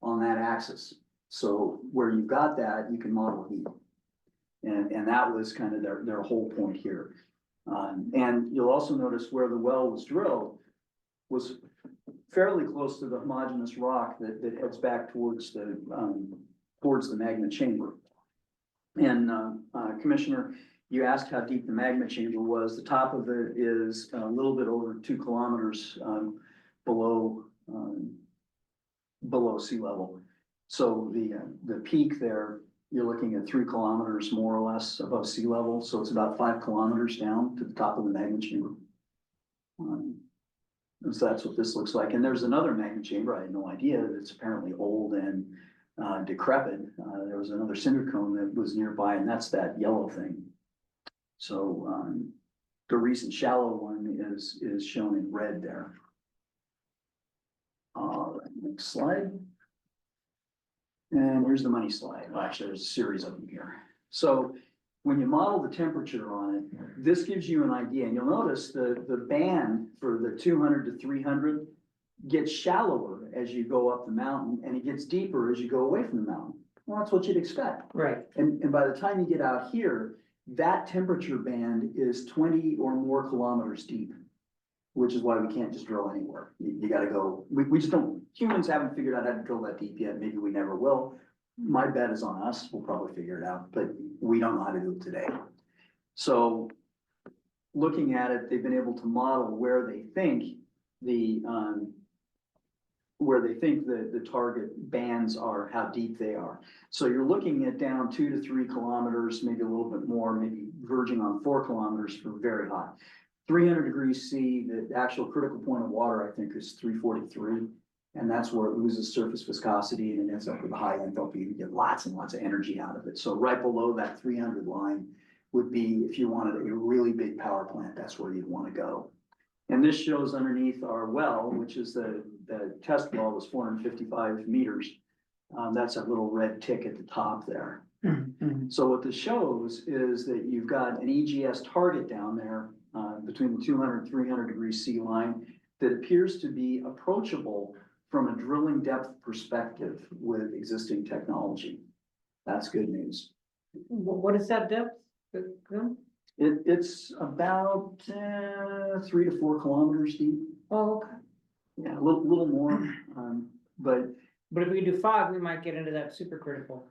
on that axis. So where you've got that, you can model heat. And that was kind of their whole point here. And you'll also notice where the well was drilled was fairly close to the homogeneous rock that heads back towards the magma chamber. And Commissioner, you asked how deep the magma chamber was. The top of it is a little bit over 2 kilometers below sea level. So the peak there, you're looking at 3 kilometers more or less above sea level. So it's about 5 kilometers down to the top of the magma chamber. So that's what this looks like. And there's another magma chamber. I had no idea. It's apparently old and decrepit. There was another cinder cone that was nearby, and that's that yellow thing. So the recent shallow one is shown in red there. All right, next slide. And here's the money slide. Well, actually, there's a series of them here. So when you model the temperature on it, this gives you an idea. And you'll notice the band for the 200 to 300 gets shallower as you go up the mountain, and it gets deeper as you go away from the mountain. Well, that's what you'd expect. Right. And by the time you get out here, that temperature band is 20 or more kilometers deep, which is why we can't just drill anywhere. You gotta go, we just don't, humans haven't figured out how to drill that deep yet. Maybe we never will. My bet is on us. We'll probably figure it out, but we don't know how to do it today. So looking at it, they've been able to model where they think the where they think the target bands are, how deep they are. So you're looking at down 2 to 3 kilometers, maybe a little bit more, maybe verging on 4 kilometers for very hot. 300 degrees C, the actual critical point of water, I think, is 343. And that's where it loses surface viscosity and it ends up with a high enthalpy. You get lots and lots of energy out of it. So right below that 300 line would be, if you wanted a really big power plant, that's where you'd want to go. And this shows underneath our well, which is the test well was 455 meters. That's a little red tick at the top there. So what this shows is that you've got an EGS target down there between the 200 and 300 degrees C line that appears to be approachable from a drilling depth perspective with existing technology. That's good news. What is that depth? It's about 3 to 4 kilometers deep. Oh, okay. Yeah, a little more, but But if we do 5, we might get into that supercritical.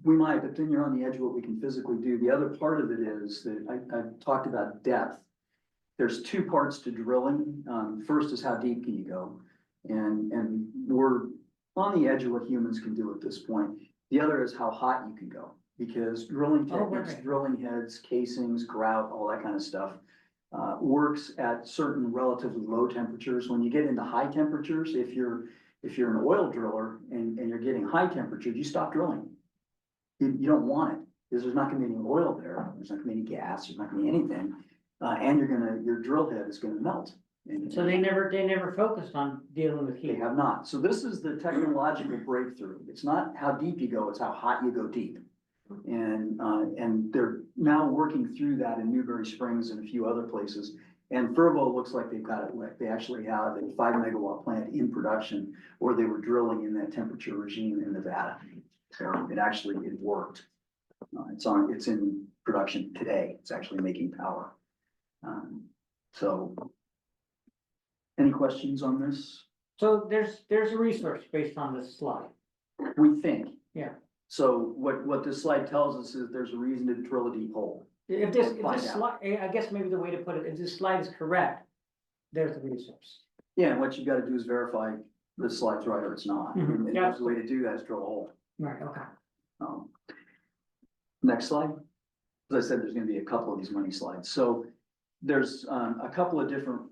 we might, but then you're on the edge of what we can physically do. The other part of it is that I've talked about depth. There's 2 parts to drilling. First is how deep can you go? And we're on the edge of what humans can do at this point. The other is how hot you can go, because drilling techniques, right. drilling heads, casings, grout, all that kind of stuff, works at certain relatively low temperatures. When you get into high temperatures, if you're an oil driller and you're getting high temperatures, you stop drilling. You don't want it, because there's not gonna be any oil there, there's not gonna be any gas, there's not gonna be anything. And your drill head is gonna melt. And So they never focused on dealing with they heat. have not. So this is the technological breakthrough. It's not how deep you go, it's how hot you go deep. And they're now working through that in Newberry Springs and a few other places. And Fervo looks like they've got it, like they actually have a 5 megawatt plant in production, or they were drilling in that temperature regime in Nevada. So it worked. It's in production today. It's actually making power. So any questions on this? So there's a resource based on this slide. We think. Yeah. So what this slide tells us is there's a reason to drill a deep hole. If this Find out. slide, I guess maybe the way to put it, if this slide is correct, there's the resource. Yeah, and what you gotta do is verify this slide's right or it's not. Mhm. And Yeah. the way to do that is drill a hole. Right, okay. Next slide. As I said, there's gonna be a couple of these money slides. So there's a couple of different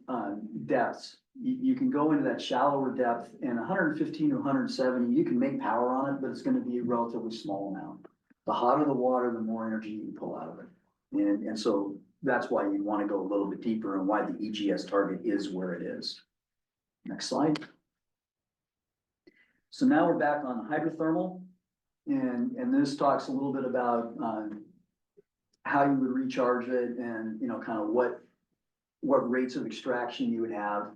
depths. You can go into that shallower depth, and 115 to 170, you can make power on it, but it's gonna be a relatively small amount. The hotter the water, the more energy you can pull out of it. And so that's why you wanna go a little bit deeper and why the EGS target is where it is. Next slide. So now we're back on hydrothermal. And this talks a little bit about how you would recharge it and, kind of what rates of extraction you would have.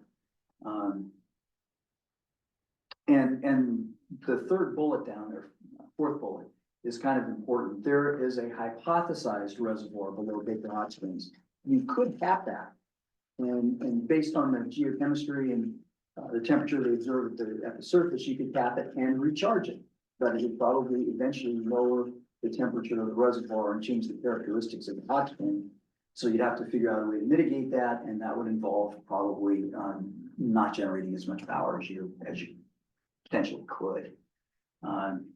And the third bullet down there, 4th bullet, is kind of important. There is a hypothesized reservoir below Baker Hot Springs. You could cap that. And based on the geochemistry and the temperature they observe at the surface, you could cap it and recharge it. But it would probably eventually lower the temperature of the reservoir and change the characteristics of the hot spring. So you'd have to figure out a way to mitigate that, and that would involve probably not generating as much power as you potentially could.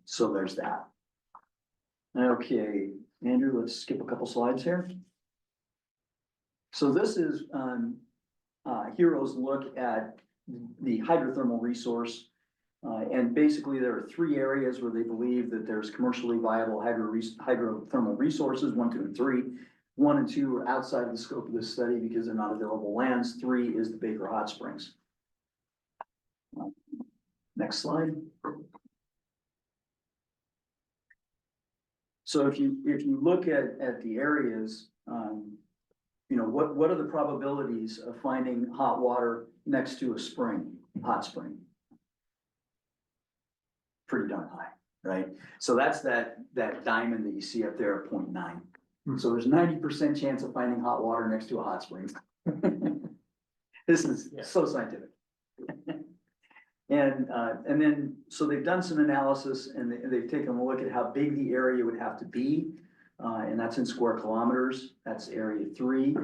So there's that. Okay, Andrew, let's skip a couple slides here. So this is Hero's look at the hydrothermal resource. And basically there are 3 areas where they believe that there's commercially viable hydrothermal resources, 1, 2, and 3. 1 and 2 are outside the scope of this study because they're not available lands. 3 is the Baker Hot Springs. Next slide. So if you look at the areas, what are the probabilities of finding hot water next to a spring, hot spring? Pretty darn high, right? So that's that diamond that you see up there at 0.9. So there's 90% chance of finding hot water next to a hot spring. This is so scientific. And then, so they've done some analysis and they've taken a look at how big the area would have to be. And that's in square kilometers, that's area 3.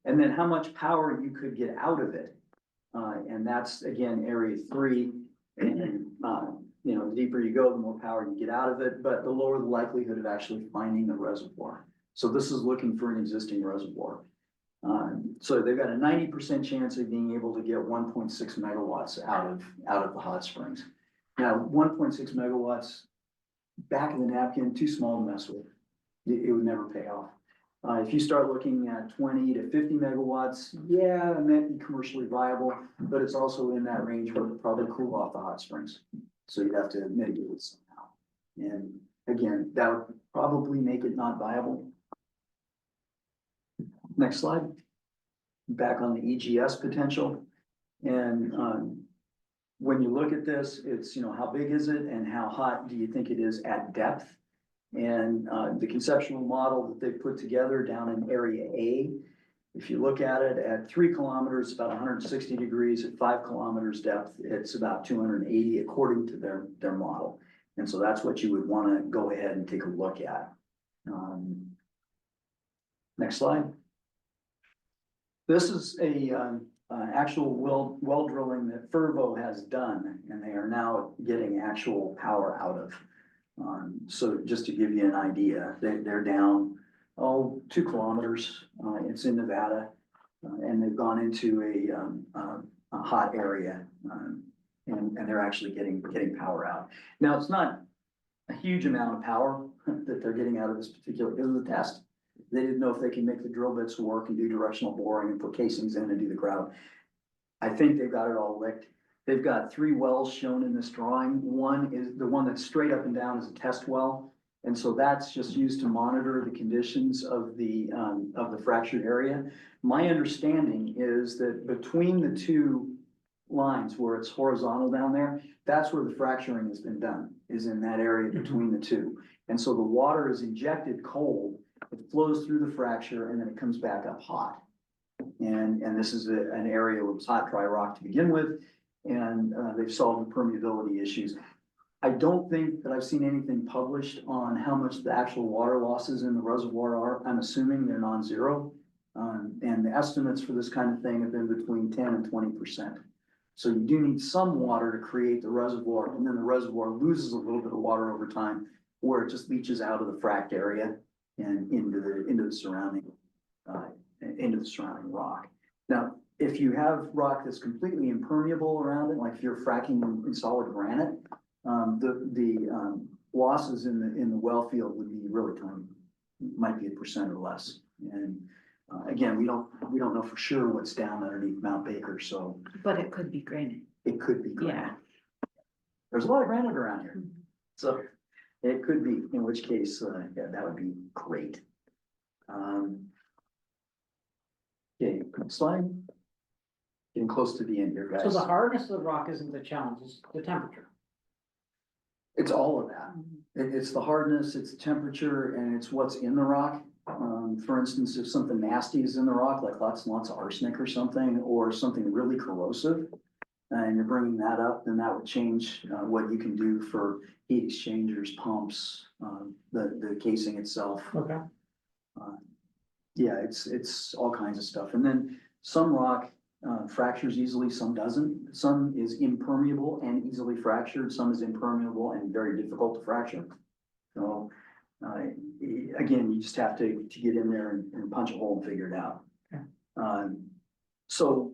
And then how much power you could get out of it. And that's again, area 3. And, you know, the deeper you go, the more power you get out of it, but the lower the likelihood of actually finding the reservoir. So this is looking for an existing reservoir. So they've got a 90% chance of being able to get 1.6 megawatts out of the hot springs. Now, 1.6 megawatts, back of the napkin, too small to mess with. It would never pay off. If you start looking at 20 to 50 megawatts, yeah, it may be commercially viable, but it's also in that range where it'll probably cool off the hot springs. So you'd have to mitigate it somehow. And again, that would probably make it not viable. Next slide. Back on the EGS potential. And when you look at this, it's, you know, how big is it and how hot do you think it is at depth? And the conceptual model that they put together down in area A, if you look at it at 3 kilometers, about 160 degrees, at 5 kilometers depth, it's about 280 according to their model. And so that's what you would want to go ahead and take a look at. Next slide. This is a actual well drilling that Fervo has done, and they are now getting actual power out of. So just to give you an idea, they're down, 2 kilometers. It's in Nevada, and they've gone into a hot area, and they're actually getting power out. Now, it's not a huge amount of power that they're getting out of this particular, it was a test. They didn't know if they can make the drill bits work and do directional boring and put casings in and do the grout. I think they've got it all licked. They've got 3 wells shown in this drawing. One is the one that's straight up and down is a test well. And so that's just used to monitor the conditions of the fractured area. My understanding is that between the 2 lines where it's horizontal down there, that's where the fracturing has been done, is in that area between the 2. And so the water is injected cold, it flows through the fracture, and then it comes back up hot. And this is an area where it's hot, dry rock to begin with, and they've solved the permeability issues. I don't think that I've seen anything published on how much the actual water losses in the reservoir are. I'm assuming they're non-zero. And the estimates for this kind of thing have been between 10 and 20%. So you do need some water to create the reservoir, and then the reservoir loses a little bit of water over time, where it just leaches out of the fracked area and into the surrounding rock. Now, if you have rock that's completely impermeable around it, like if you're fracking in solid granite, the losses in the well field would be really tiny. Might be 1% or less. And again, we don't know for sure what's down underneath Mount Baker, so But it could be granite. it could be granite. Yeah. There's a lot of granite around here, so it could be, in which case, yeah, that would be great. Okay, slide. Getting close to the end here, So guys. the hardness of the rock isn't the challenge, it's the temperature. It's all of that. It's the hardness, it's the temperature, and it's what's in the rock. For instance, if something nasty is in the rock, like lots and lots of arsenic or something really corrosive, and you're bringing that up, then that would change what you can do for heat exchangers, pumps, the casing itself. Okay. Yeah, it's all kinds of stuff. And then some rock fractures easily, some doesn't. Some is impermeable and easily fractured. Some is impermeable and very difficult to fracture. So again, you just have to get in there and punch a hole and figure it out. Okay. So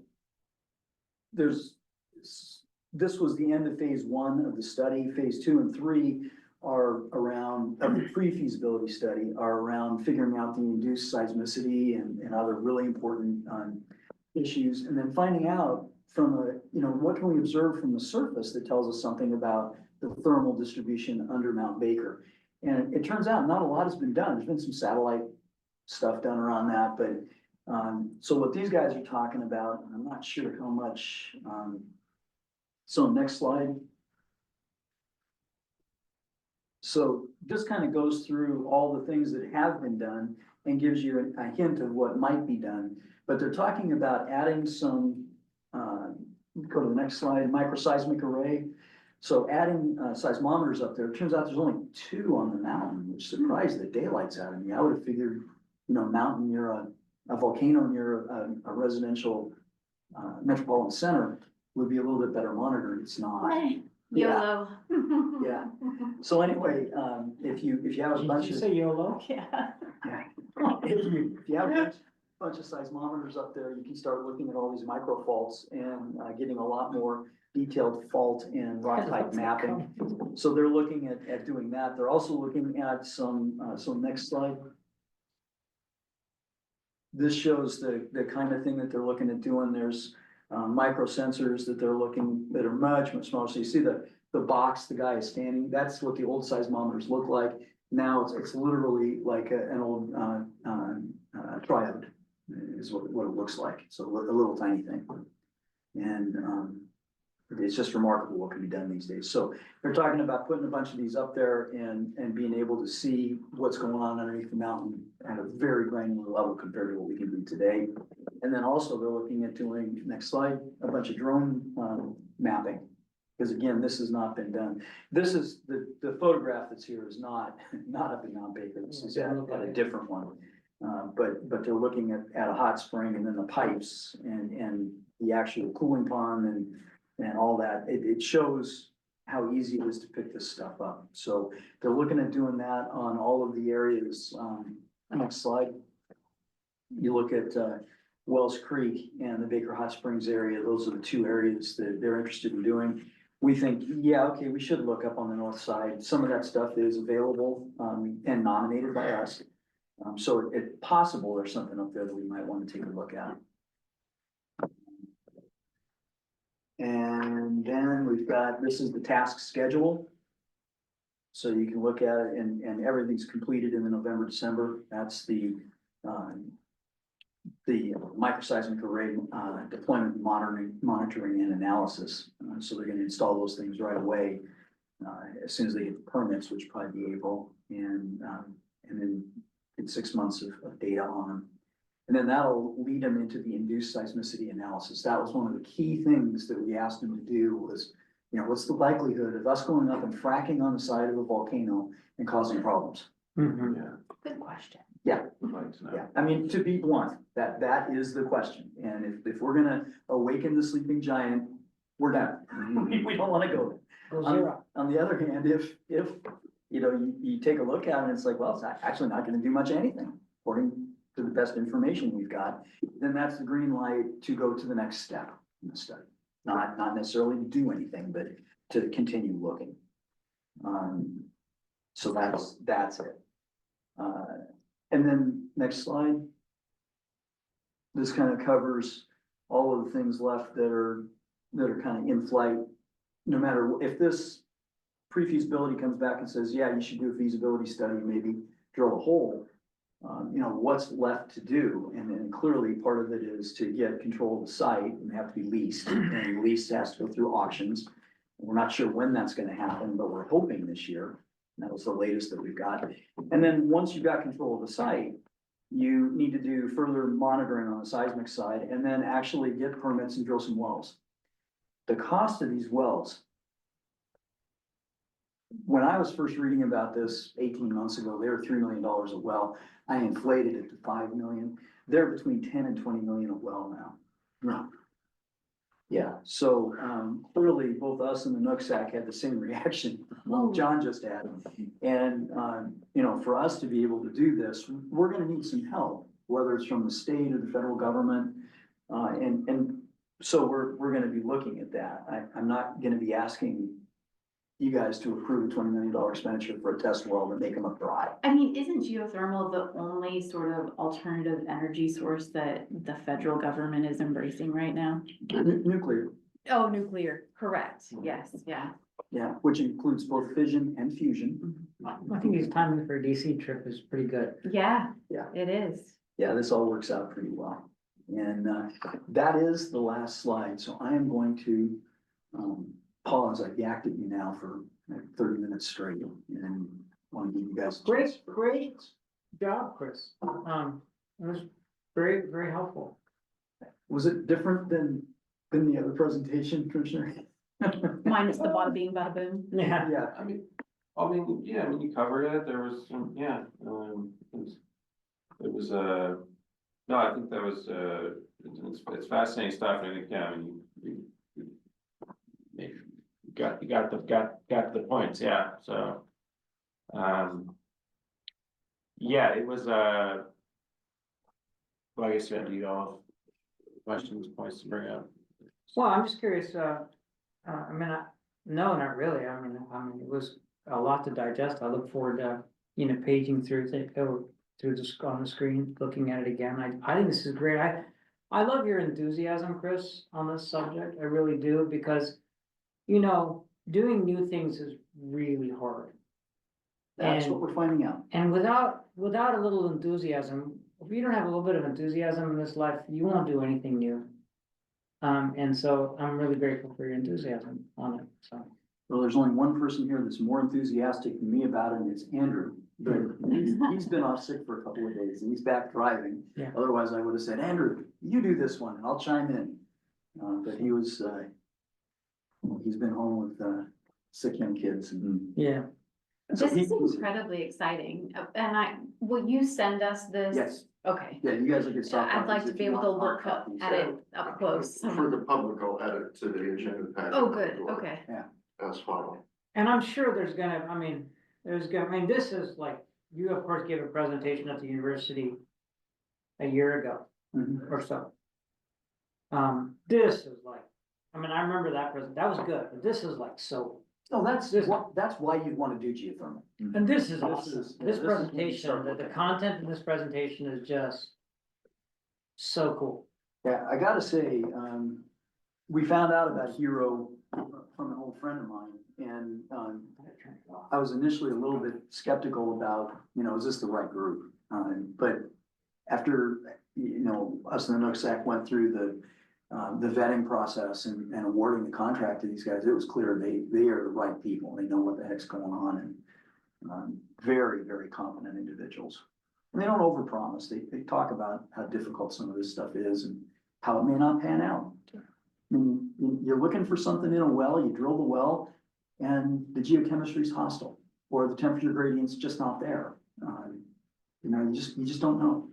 this was the end of phase 1 of the study. Phase 2 and 3 are around, of the pre-feasibility study, are around figuring out the induced seismicity and other really important issues, and then finding out from what can we observe from the surface that tells us something about the thermal distribution under Mount Baker. And it turns out not a lot has been done. There's been some satellite stuff done around that, but so what these guys are talking about, I'm not sure how much. So next slide. So this kind of goes through all the things that have been done and gives you a hint of what might be done. But they're talking about adding some, go to the next slide, microseismic array. So adding seismometers up there. It turns out there's only 2 on the mountain, which surprised the daylights out of me. I would have figured, mountain near a volcano near a residential metropolitan center would be a little bit better monitored, it's not. YOLO. Yeah. So anyway, if you have a Did bunch you of. say YOLO? Yeah. If you have a bunch of seismometers up there, you can start looking at all these micro faults and getting a lot more detailed fault and rock type mapping. So they're looking at doing that. They're also looking at some, so next slide. This shows the kind of thing that they're looking at doing. There's micro sensors that they're looking, that are much smaller. So you see the box the guy is standing, that's what the old seismometers look like. Now it's literally like an old triode is what it looks like. So a little tiny thing. And it's just remarkable what can be done these days. So they're talking about putting a bunch of these up there and being able to see what's going on underneath the mountain at a very granular level compared to what we can do today. And then also they're looking at doing, next slide, a bunch of drone mapping. Because again, this has not been done. This is, the photograph that's here is not up in Mount Baker. This is at a different one. But they're looking at a hot spring and then the pipes and the actual cooling pond and all that. It shows how easy it is to pick this stuff up. So they're looking at doing that on all of the areas. Next slide. You look at Wells Creek and the Baker Hot Springs area. Those are the two areas that they're interested in doing. We think, yeah, okay, we should look up on the north side. Some of that stuff is available and nominated by us. So it's possible there's something up there that we might want to take a look at. And then we've got, this is the task schedule. So you can look at it and everything's completed in the November, December. That's the microseismic array deployment monitoring and analysis. So they're gonna install those things right away as soon as they get the permits, which will probably be April, and then get 6 months of data on them. And then that'll lead them into the induced seismicity analysis. That was one of the key things that we asked them to do was, what's the likelihood of us going up and fracking on the side of a volcano and causing problems? Mhm. Yeah. Good question. Yeah. I'd like to know. Yeah, I mean, to be blunt, that is the question. And if we're gonna awaken the sleeping giant, we're done. We don't wanna go there. Go zero. On the other hand, if you take a look at it and it's like, well, it's actually not gonna do much of anything, according to the best information we've got, then that's the green light to go to the next step in the study. Not necessarily to do anything, but to continue looking. So that's it. And then next slide. This kind of covers all of the things left that are kind of in flight. No matter if this pre-feasibility comes back and says, yeah, you should do a feasibility study, maybe drill a hole. What's left to do? And then clearly part of it is to get control of the site and have to be leased. And the lease has to go through auctions. We're not sure when that's gonna happen, but we're hoping this year. That was the latest that we've got. And then once you've got control of the site, you need to do further monitoring on the seismic side and then actually get permits and drill some wells. The cost of these wells, when I was first reading about this 18 months ago, they were $3 million a well. I inflated it to 5 million. They're between 10 and 20 million a well now. Yeah, so clearly both us and the Nooksack had the same reaction John just had. And for us to be able to do this, we're gonna need some help, whether it's from the state or the federal government. And so we're gonna be looking at that. I'm not gonna be asking you guys to approve a $20 million expenditure for a test well and make them up dry. I mean, isn't geothermal the only sort of alternative energy source that the federal government is embracing right now? Nuclear, Oh, nuclear, correct. Yes, yeah. yeah, which includes both fission and fusion. I think his timing for a DC trip is pretty good. Yeah. Yeah. It is. Yeah, this all works out pretty well. And that is the last slide. So I am going to pause. I've yacked at you now for 30 minutes straight and want to give you guys. Great job, Chris. It was very, very helpful. Was it different than the other presentation, Commissioner? Minus the bada bing, bada boom. Yeah. Yeah, You covered it, there was some, it was, no, I think that was, it's fascinating stuff, and I think, you got the points, yeah, so. Yeah, it was, well, I guess you all have questions, points to bring up. Well, I'm just curious, no, not really, it was a lot to digest, I look forward to, paging through, through this on the screen, looking at it again, I think this is great, I love your enthusiasm, Chris, on this subject, I really do, because, doing new things is really hard. That's And- what we're finding out. And without a little enthusiasm, if you don't have a little bit of enthusiasm in this life, you won't do anything new. And so I'm really grateful for your enthusiasm on it, so. Well, there's only one person here that's more enthusiastic than me about it, and it's Andrew. But he's been off sick for a couple of days and he's back driving. Yeah. Otherwise, I would have said, Andrew, you do this one and I'll chime in. But he was, he's been home with, sick young kids and. Yeah. So This is he's- incredibly exciting, and will you send us this? Yes, Okay, yeah, you guys will get soft I'd like copies to if be you able to want hard look copies. at it up close. For the public, I'll add it to the agenda package. Oh, good, okay. As final. And I'm sure this is like, you of course gave a presentation at the university a year ago Mhm. or so. This is like, I remember that that was good, but this is like so, No, that's why you'd want to do geothermal. and this is This awesome. is- This this is when you presentation, start the looking at it. content in this presentation is just so cool. Yeah, I gotta say, we found out about Hero from an old friend of mine, and, I was initially a little bit skeptical about, is this the right group? But after, us and the Nooksack went through the vetting process and awarding the contract to these guys, it was clear they are the right people, they know what the heck's going on, and, very, very competent individuals. And they don't overpromise, they talk about how difficult some of this stuff is and how it may not pan out. You're looking for something in a well, you drill the well, and the geochemistry is hostile, or the temperature gradient's just not there. You just don't know.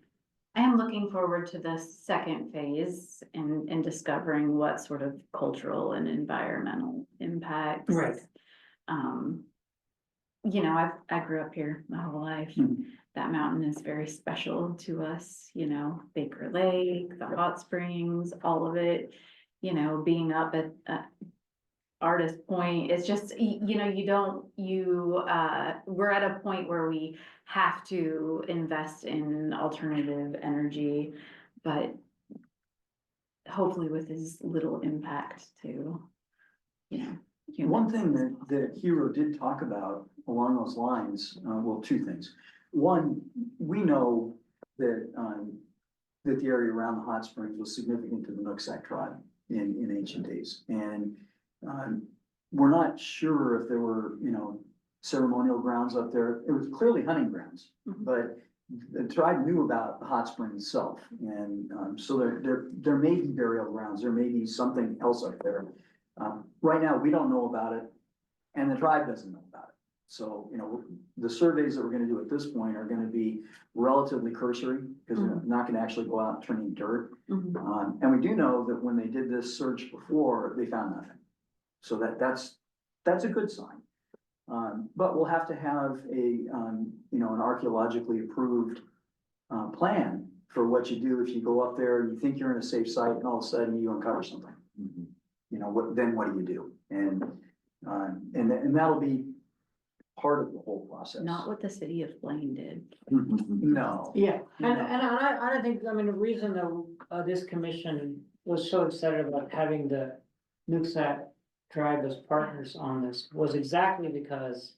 I am looking forward to the second phase in discovering what sort of cultural and environmental impacts. Right. I grew up here my whole life. Mhm. That mountain is very special to us, Baker Lake, the hot springs, all of it, being up at Artist Point, it's just, we're at a point where we have to invest in alternative energy, but hopefully with as little impact to, One humans. thing that Hero did talk about along those lines, well, two things. One, we know that, that the area around the hot springs was significant to the Nooksack tribe in ancient days. And, we're not sure if there were, ceremonial grounds up there. It was clearly hunting grounds, Mhm. but the tribe knew about the hot spring itself. And, so there may be burial grounds, there may be something else up there. Right now, we don't know about it, and the tribe doesn't know about it. So, the surveys that we're gonna do at this point are gonna be relatively cursory, because we're not gonna actually go out and turn in dirt. Mhm. And we do know that when they did this search before, they found nothing. So that's a good sign. But we'll have to have an archaeologically approved, plan for what you do if you go up there and you think you're in a safe site and all of a sudden you uncover something. What do you do? And that'll be part of the whole process. Not what the city of Blaine did. No. Yeah, and I think, the reason that this commission was so excited about having the Nooksack tribe as partners on this was exactly because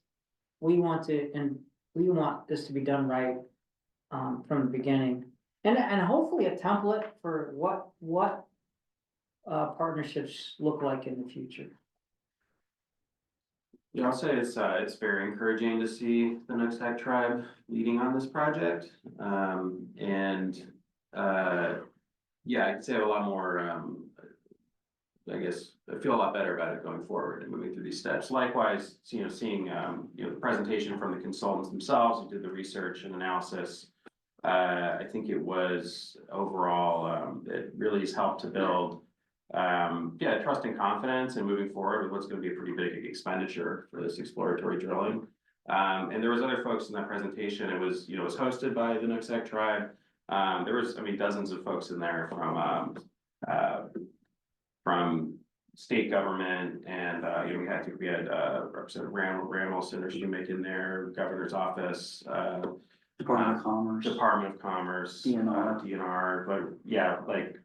we want this to be done right from the beginning. And hopefully a template for what partnerships look like in the future. Yeah, I'll say it's very encouraging to see the Nooksack tribe leading on this project. Yeah, I could say a lot more, I guess, I feel a lot better about it going forward and moving through these steps. Likewise, seeing, the presentation from the consultants themselves who did the research and analysis. I think it was overall, it really has helped to build yeah, trust and confidence in moving forward with what's gonna be a pretty big expenditure for this exploratory drilling. And there was other folks in that presentation. It was, it was hosted by the Nooksack tribe. There was, I mean, dozens of folks in there from state government and, we had Representative Randall Sanders Schumake in there, governor's office, Department of Commerce. Department of Commerce. DNR. DNR, but yeah, like,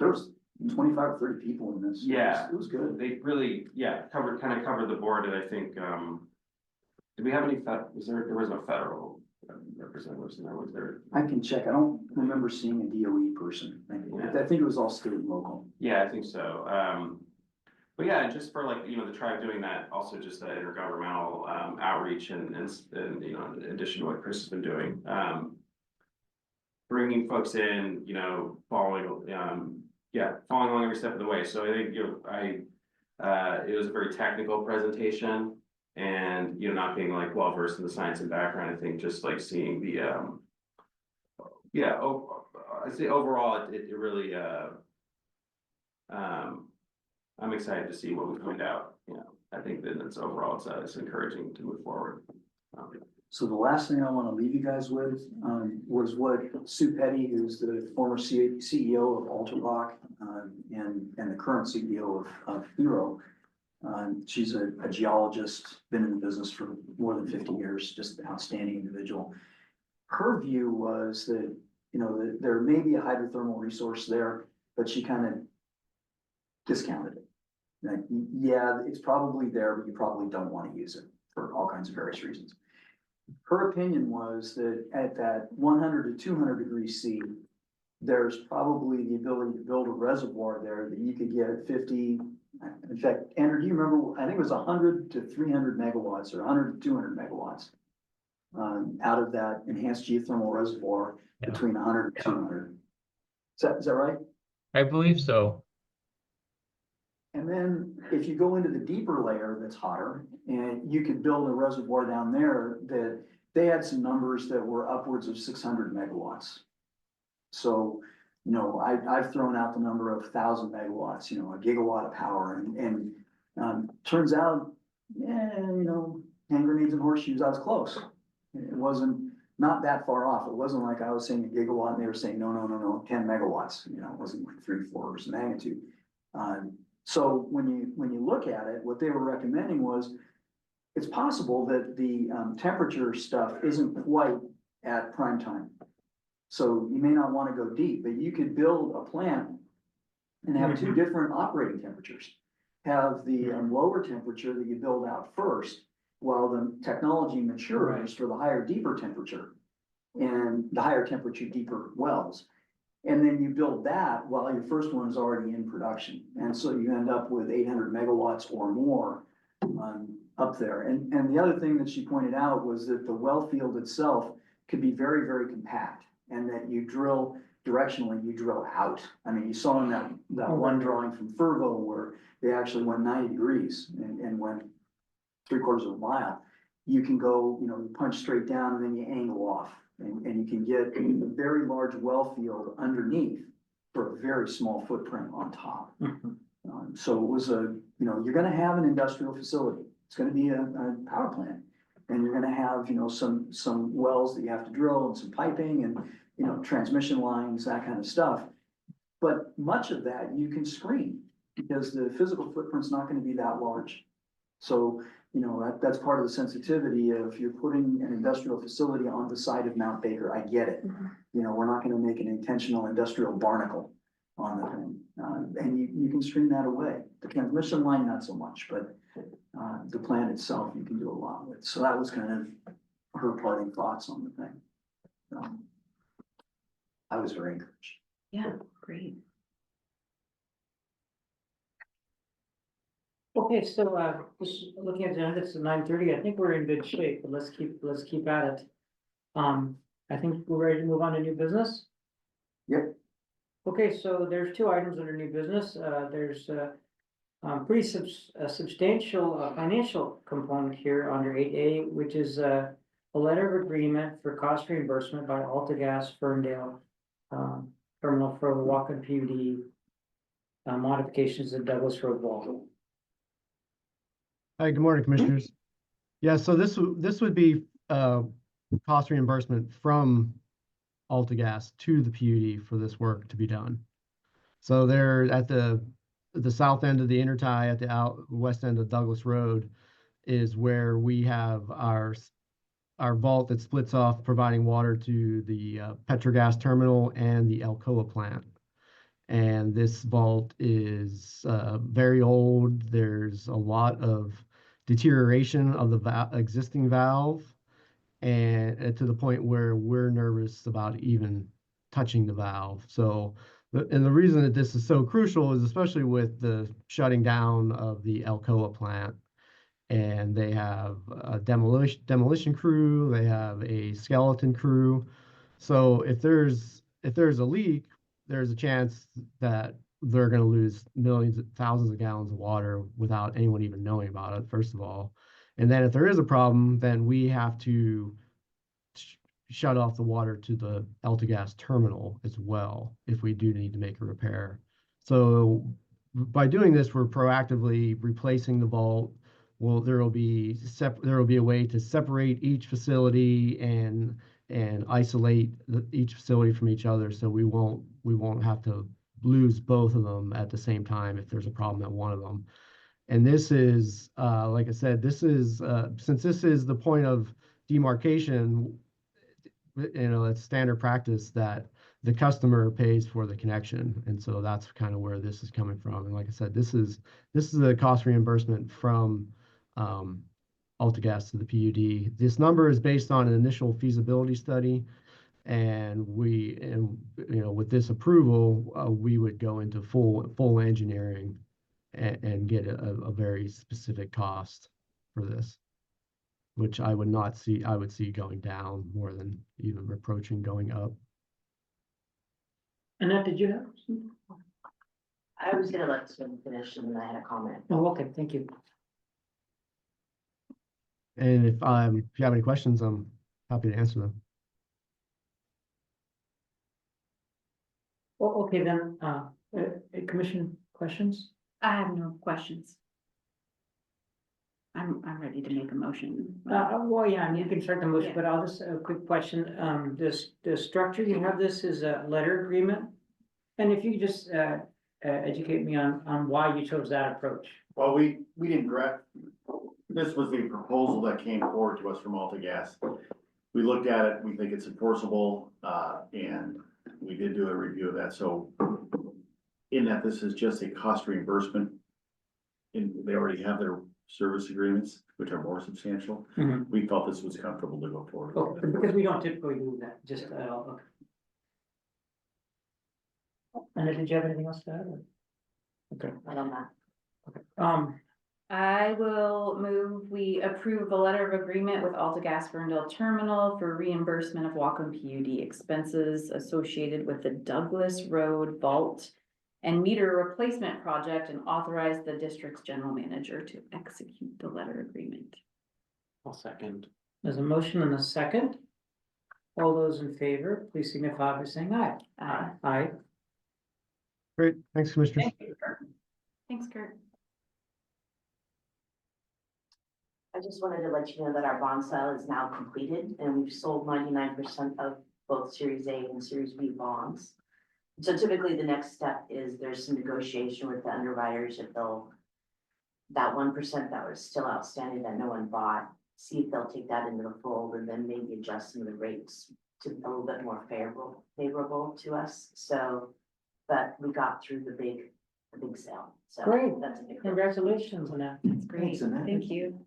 There was 25 or 30 people in this. Yeah. It was good. they really, kind of covered the board, and I think, did we have any there was no federal representatives in there, was there? I can check. I don't remember seeing a DOE person. I think it was all state and local. Yeah, I think so. But yeah, just for like, the tribe doing that, also just that intergovernmental outreach and in addition to what Chris has been doing. Bringing folks in, following along every step of the way. So I think, it was a very technical presentation. And, not being like well versed in the science and background, I think just like seeing the, I'd say overall, it really, I'm excited to see what we find out, I think that it's overall, it's encouraging to move forward. So the last thing I want to leave you guys with, was what Sue Petty, who's the former CEO of Alterbach, and the current CEO of Hero. She's a geologist, been in the business for more than 50 years, just an outstanding individual. Her view was that, that there may be a hydrothermal resource there, but she kind of discounted it. Like, yeah, it's probably there, but you probably don't want to use it for all kinds of various reasons. Her opinion was that at that 100 to 200 degrees C, there's probably the ability to build a reservoir there that you could get 50. In fact, Andrew, do you remember? I think it was 100 to 300 megawatts or 100 to 200 megawatts out of that enhanced geothermal reservoir between 100 and 200. Is that right? I believe so. And then if you go into the deeper layer that's hotter, and you could build a reservoir down there that they had some numbers that were upwards of 600 megawatts. So, I've thrown out the number of 1,000 megawatts, a gigawatt of power, and turns out, hand grenades and horseshoes, I was close. It wasn't not that far off. It wasn't like I was saying a gigawatt and they were saying, no, 10 megawatts, it wasn't like 3-4 orders of magnitude. So when you look at it, what they were recommending was, it's possible that the temperature stuff isn't quite at prime time. So you may not want to go deep, but you could build a plant and have two different operating temperatures. Have the lower temperature that you build out first, while the technology matures for the higher, deeper temperature, and the higher temperature, deeper wells. And then you build that while your first one is already in production. And so you end up with 800 megawatts or more up there. And the other thing that she pointed out was that the well field itself could be very, very compact, and that you drill directionally, you drill out. I mean, you saw in that one drawing from Fervo where they actually went 90 degrees and went 3/4 of a mile. You can go, you punch straight down and then you angle off. And you can get a very large well field underneath for a very small footprint on top. So it was you're gonna have an industrial facility. It's gonna be a power plant. And you're gonna have, some wells that you have to drill and some piping and, transmission lines, that kind of stuff. But much of that you can screen because the physical footprint's not gonna be that large. So, that's part of the sensitivity of you're putting an industrial facility on the side of Mount Baker. I get it. We're not gonna make an intentional industrial barnacle on the thing. And you can screen that away. The transmission line, not so much, but the plant itself, you can do a lot with. So that was kind of her parting thoughts on the thing. I was very encouraged. Yeah, great. Okay, so, just looking at the end, it's 9:30. I think we're in good shape, but let's keep at it. I think we're ready to move on to new business. Yep. Okay, so there's two items under new business. There's a pretty substantial financial component here under 8A, which is a letter of agreement for cost reimbursement by AltaGas Ferndale terminal for the Walken PUD modifications of Douglas Road Vault. Hi, good morning, Commissioners. Yeah, so this would be cost reimbursement from AltaGas to the PUD for this work to be done. So they're at the south end of the intertie at the west end of Douglas Road is where we have our vault that splits off providing water to the Petrogas terminal and the Alcoa plant. And this vault is very old. There's a lot of deterioration of the existing valve, and to the point where we're nervous about even touching the valve. So, and the reason that this is so crucial is especially with the shutting down of the Alcoa plant. And they have a demolition crew, they have a skeleton crew. So if there's a leak, there's a chance that they're going to lose millions, thousands of gallons of water without anyone even knowing about it, first of all. And then if there is a problem, then we have to shut off the water to the AltaGas terminal as well, if we do need to make a repair. So by doing this, we're proactively replacing the vault. Well, there will be a way to separate each facility and isolate each facility from each other, so we won't have to lose both of them at the same time if there's a problem at one of them. And this is, like I said, this is since this is the point of demarcation, it's standard practice that the customer pays for the connection, and so that's kind of where this is coming from. And like I said, this is a cost reimbursement from AltaGas to the PUD. This number is based on an initial feasibility study, and with this approval, we would go into full engineering and get a very specific cost for this, which I would see going down more than even approaching going up. Annette, did you have? I was gonna let Swin finish and then I had a comment. Oh, okay, thank you. And if you have any questions, I'm happy to answer them. Well, okay, then, commission questions? I have no questions. I'm ready to make a motion. Well, yeah, and you can start the motion, Yeah. but I'll just, a quick question, the structure you have this is a letter agreement? And if you could just, educate me on why you chose that approach. Well, we didn't this was the proposal that came forward to us from AltaGas. We looked at it, we think it's enforceable, and we did do a review of that, so in that this is just a cost reimbursement. They already have their service agreements, which are more substantial. Mhm. We felt this was comfortable to go forward. Oh, because we don't typically do that, just, okay. And did you have anything else to add? Or? Okay, I don't know. okay, I will move, we approve the letter of agreement with AltaGas Ferndale Terminal for reimbursement of Wacom PUD expenses associated with the Douglas Road Vault and meter replacement project, and authorize the district's general manager to execute the letter agreement. I'll second. there's a motion and a second. All those in favor, please signify by saying aye. Aye. Aye. Great, thanks, Commissioners. Thank you. Thanks, Kurt. I just wanted to let you know that our bond sale is now completed and we've sold 99% of both Series A and Series B bonds. So typically the next step is there's some negotiation with the underwriters if they'll, that 1% that was still outstanding that no one bought, see if they'll take that into the fold and then maybe adjust some of the rates to a little bit more favorable to us. So, but we got through the big sale. So Great. that's a big. Congratulations on that. That's great. Thanks, Annette. Thank you.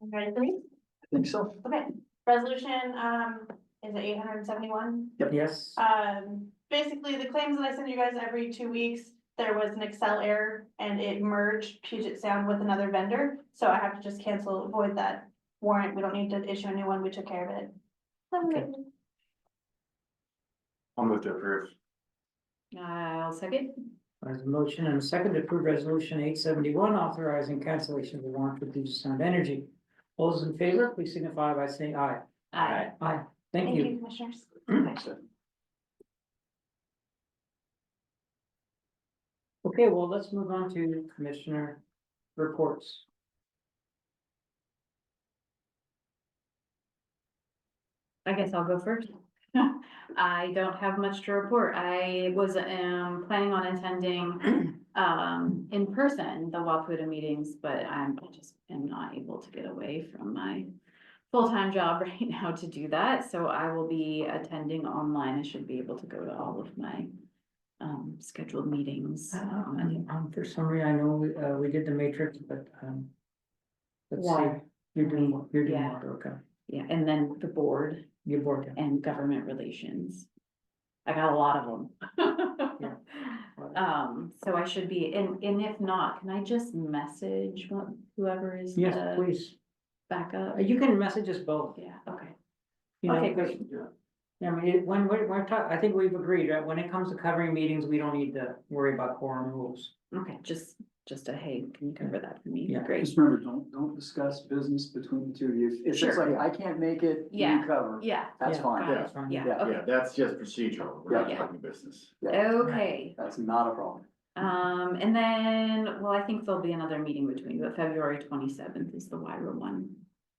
Ready for me? I think so. Okay, resolution, is it 871? Yes. Basically, the claims that I send you guys every 2 weeks, there was an Excel error and it merged Puget Sound with another vendor. So I have to just avoid that warrant. We don't need to issue a new one. We took care of it. Okay. I'll move to approve. I'll second. There's a motion and a second to approve resolution 871, authorizing cancellation of the warrant for Puget Sound Energy. All those in favor, please signify by saying aye. Aye. Aye. Thank you. Commissioners. Okay, well, let's move on to commissioner reports. I guess I'll go first. I don't have much to report. I was planning on attending in person the WAPUDA meetings, but I just am not able to get away from my full-time job right now to do that. So I will be attending online. I should be able to go to all of my scheduled meetings. For some reason, I know we did the matrix, but let's see. Water. You're doing Yeah. water, okay. Yeah, and then the board Your board, yeah. and government relations. I got a lot of them. Yeah. So I should be, and if not, can I just message whoever is Yes, the please. backup? You can message us both. Yeah, okay. You know, Okay, because, great. I mean, when we're talking, I think we've agreed, right, when it comes to covering meetings, we don't need to worry about quorum rules. Okay, just a, hey, can you cover that for me? Yeah. Great. Just remember, don't discuss business between the two of you. If it's Sure. like, I can't make it, Yeah. you cover, Yeah, that's Yeah. fine. got Yeah. it. fine. Yeah, Yeah. Yeah, okay, that's just procedural, we're not Yeah. talking business. Yeah, okay. that's not a problem. And then, well, I think there'll be another meeting between, but February 27th is the YRA one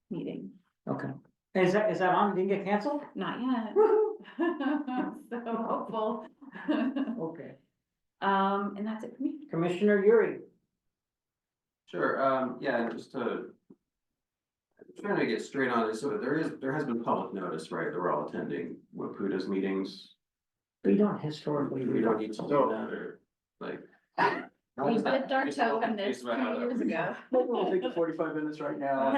meeting. Okay. Is that on? Didn't get canceled? Not yet. So hopeful. Okay. And that's it for me. Commissioner Yuri. Sure, yeah, just to. Trying to get straight on this, so there has been public notice, right, that we're all attending WAPUDA's meetings. We don't historically. We don't need to do that, or like. We dipped our Just toe in curious this about 2 how that years works. ago. Maybe we'll take the 45 minutes right now.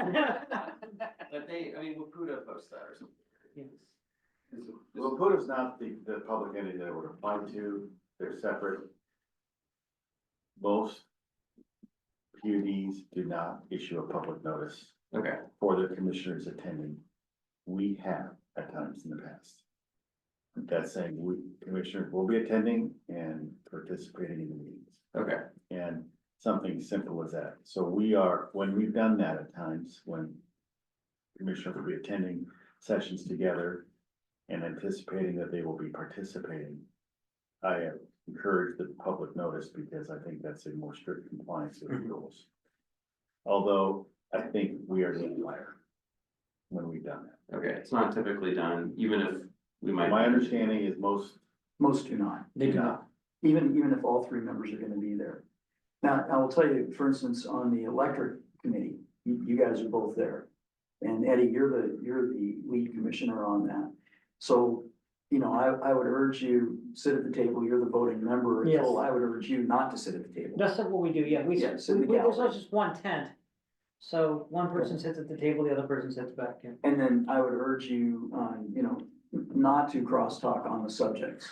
But I mean, WAPUDA posts that or something. Yes. Well, PUD's not the public entity that it would apply to, they're separate. Most PUDs do not issue a public notice Okay, for their commissioners attending. We have at times in the past. That's saying we commissioners will be attending and participating in the meetings. okay, And something simple as that. So when we've done that at times, when commissioners will be attending sessions together and anticipating that they will be participating, I have encouraged the public notice because I think that's in more strict compliance with the rules. Although I think we are the outlier when we've done that. okay, it's not typically done, even if we might. My understanding is Most do not. They do not. Even if all three members are gonna be there. Now, I will tell you, for instance, on the electric committee, you guys are both there. And Eddie, you're the lead commissioner on that. So, you know, I would urge you, sit at the table, you're the voting member. Yes. So I would urge you not to sit at the table. That's what we do, yeah. Yeah, sit in the There's gallery. just one tent. So one person sits at the table, the other person sits back in. And then I would urge you, not to crosstalk on the subjects.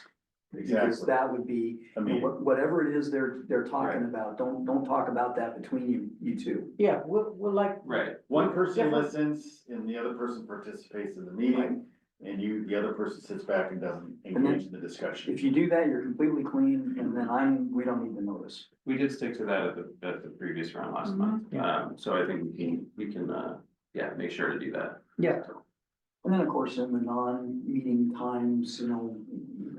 Because exactly, that would be, I mean, whatever it is they're talking about, don't talk about that between you two. Yeah, we're like. Right, one person Different- listens and the other person participates in the meeting. And the other person sits back and doesn't And then- engage in the discussion. If you do that, you're completely clean, and then we don't need to notice. we did stick to that at the previous round last Mhm. month, Yeah. so I think we can, yeah, make sure to do that. Yeah, And then, of course, in the non-meeting times,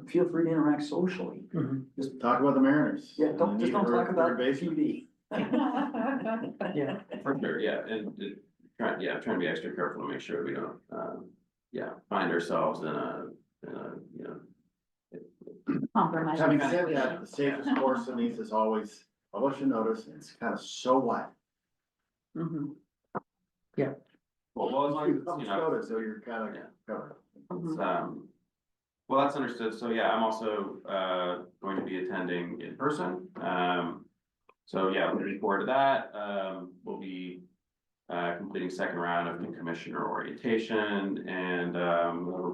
feel free to interact socially. mhm, Talk about the Mariners. Yeah, and don't the need for talk about third baseman. PUD. yeah. For sure, yeah, and trying to be extra careful to make sure we don't, find ourselves in a, Compromise. Having said that, the safest course in these is always publish a notice, and it's kind of so what? Mhm. well, as long as it's, Publish notice, so you're kind of Yeah. covered. it's, well, that's understood, so yeah, I'm also, going to be attending in person, so yeah, looking forward to that, we'll be completing second round of new commissioner orientation and,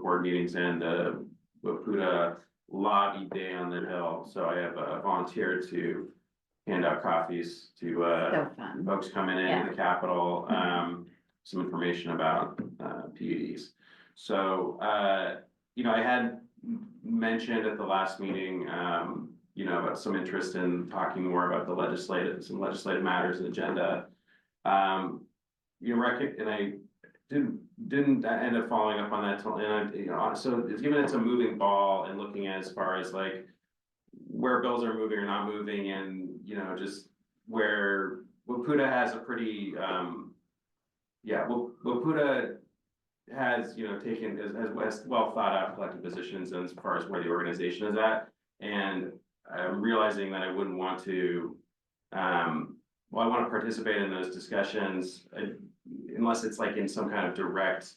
board meetings and the WAPUDA lobby day on the Hill. So I have volunteered to hand out coffees to, So fun. folks coming into the Capitol, some information about, PUDs. So, I had mentioned at the last meeting, about some interest in talking more about some legislative matters and agenda. And I didn't end up following up on that till, and, you know, so it's given it's a moving ball and looking at as far as like where bills are moving or not moving, and, you know, just where Wapuda has a pretty, yeah, Wapuda has, you know, taken, has well thought out collective positions as far as where the organization is at. And I'm realizing that I wouldn't want to, well, I want to participate in those discussions unless it's like in some kind of direct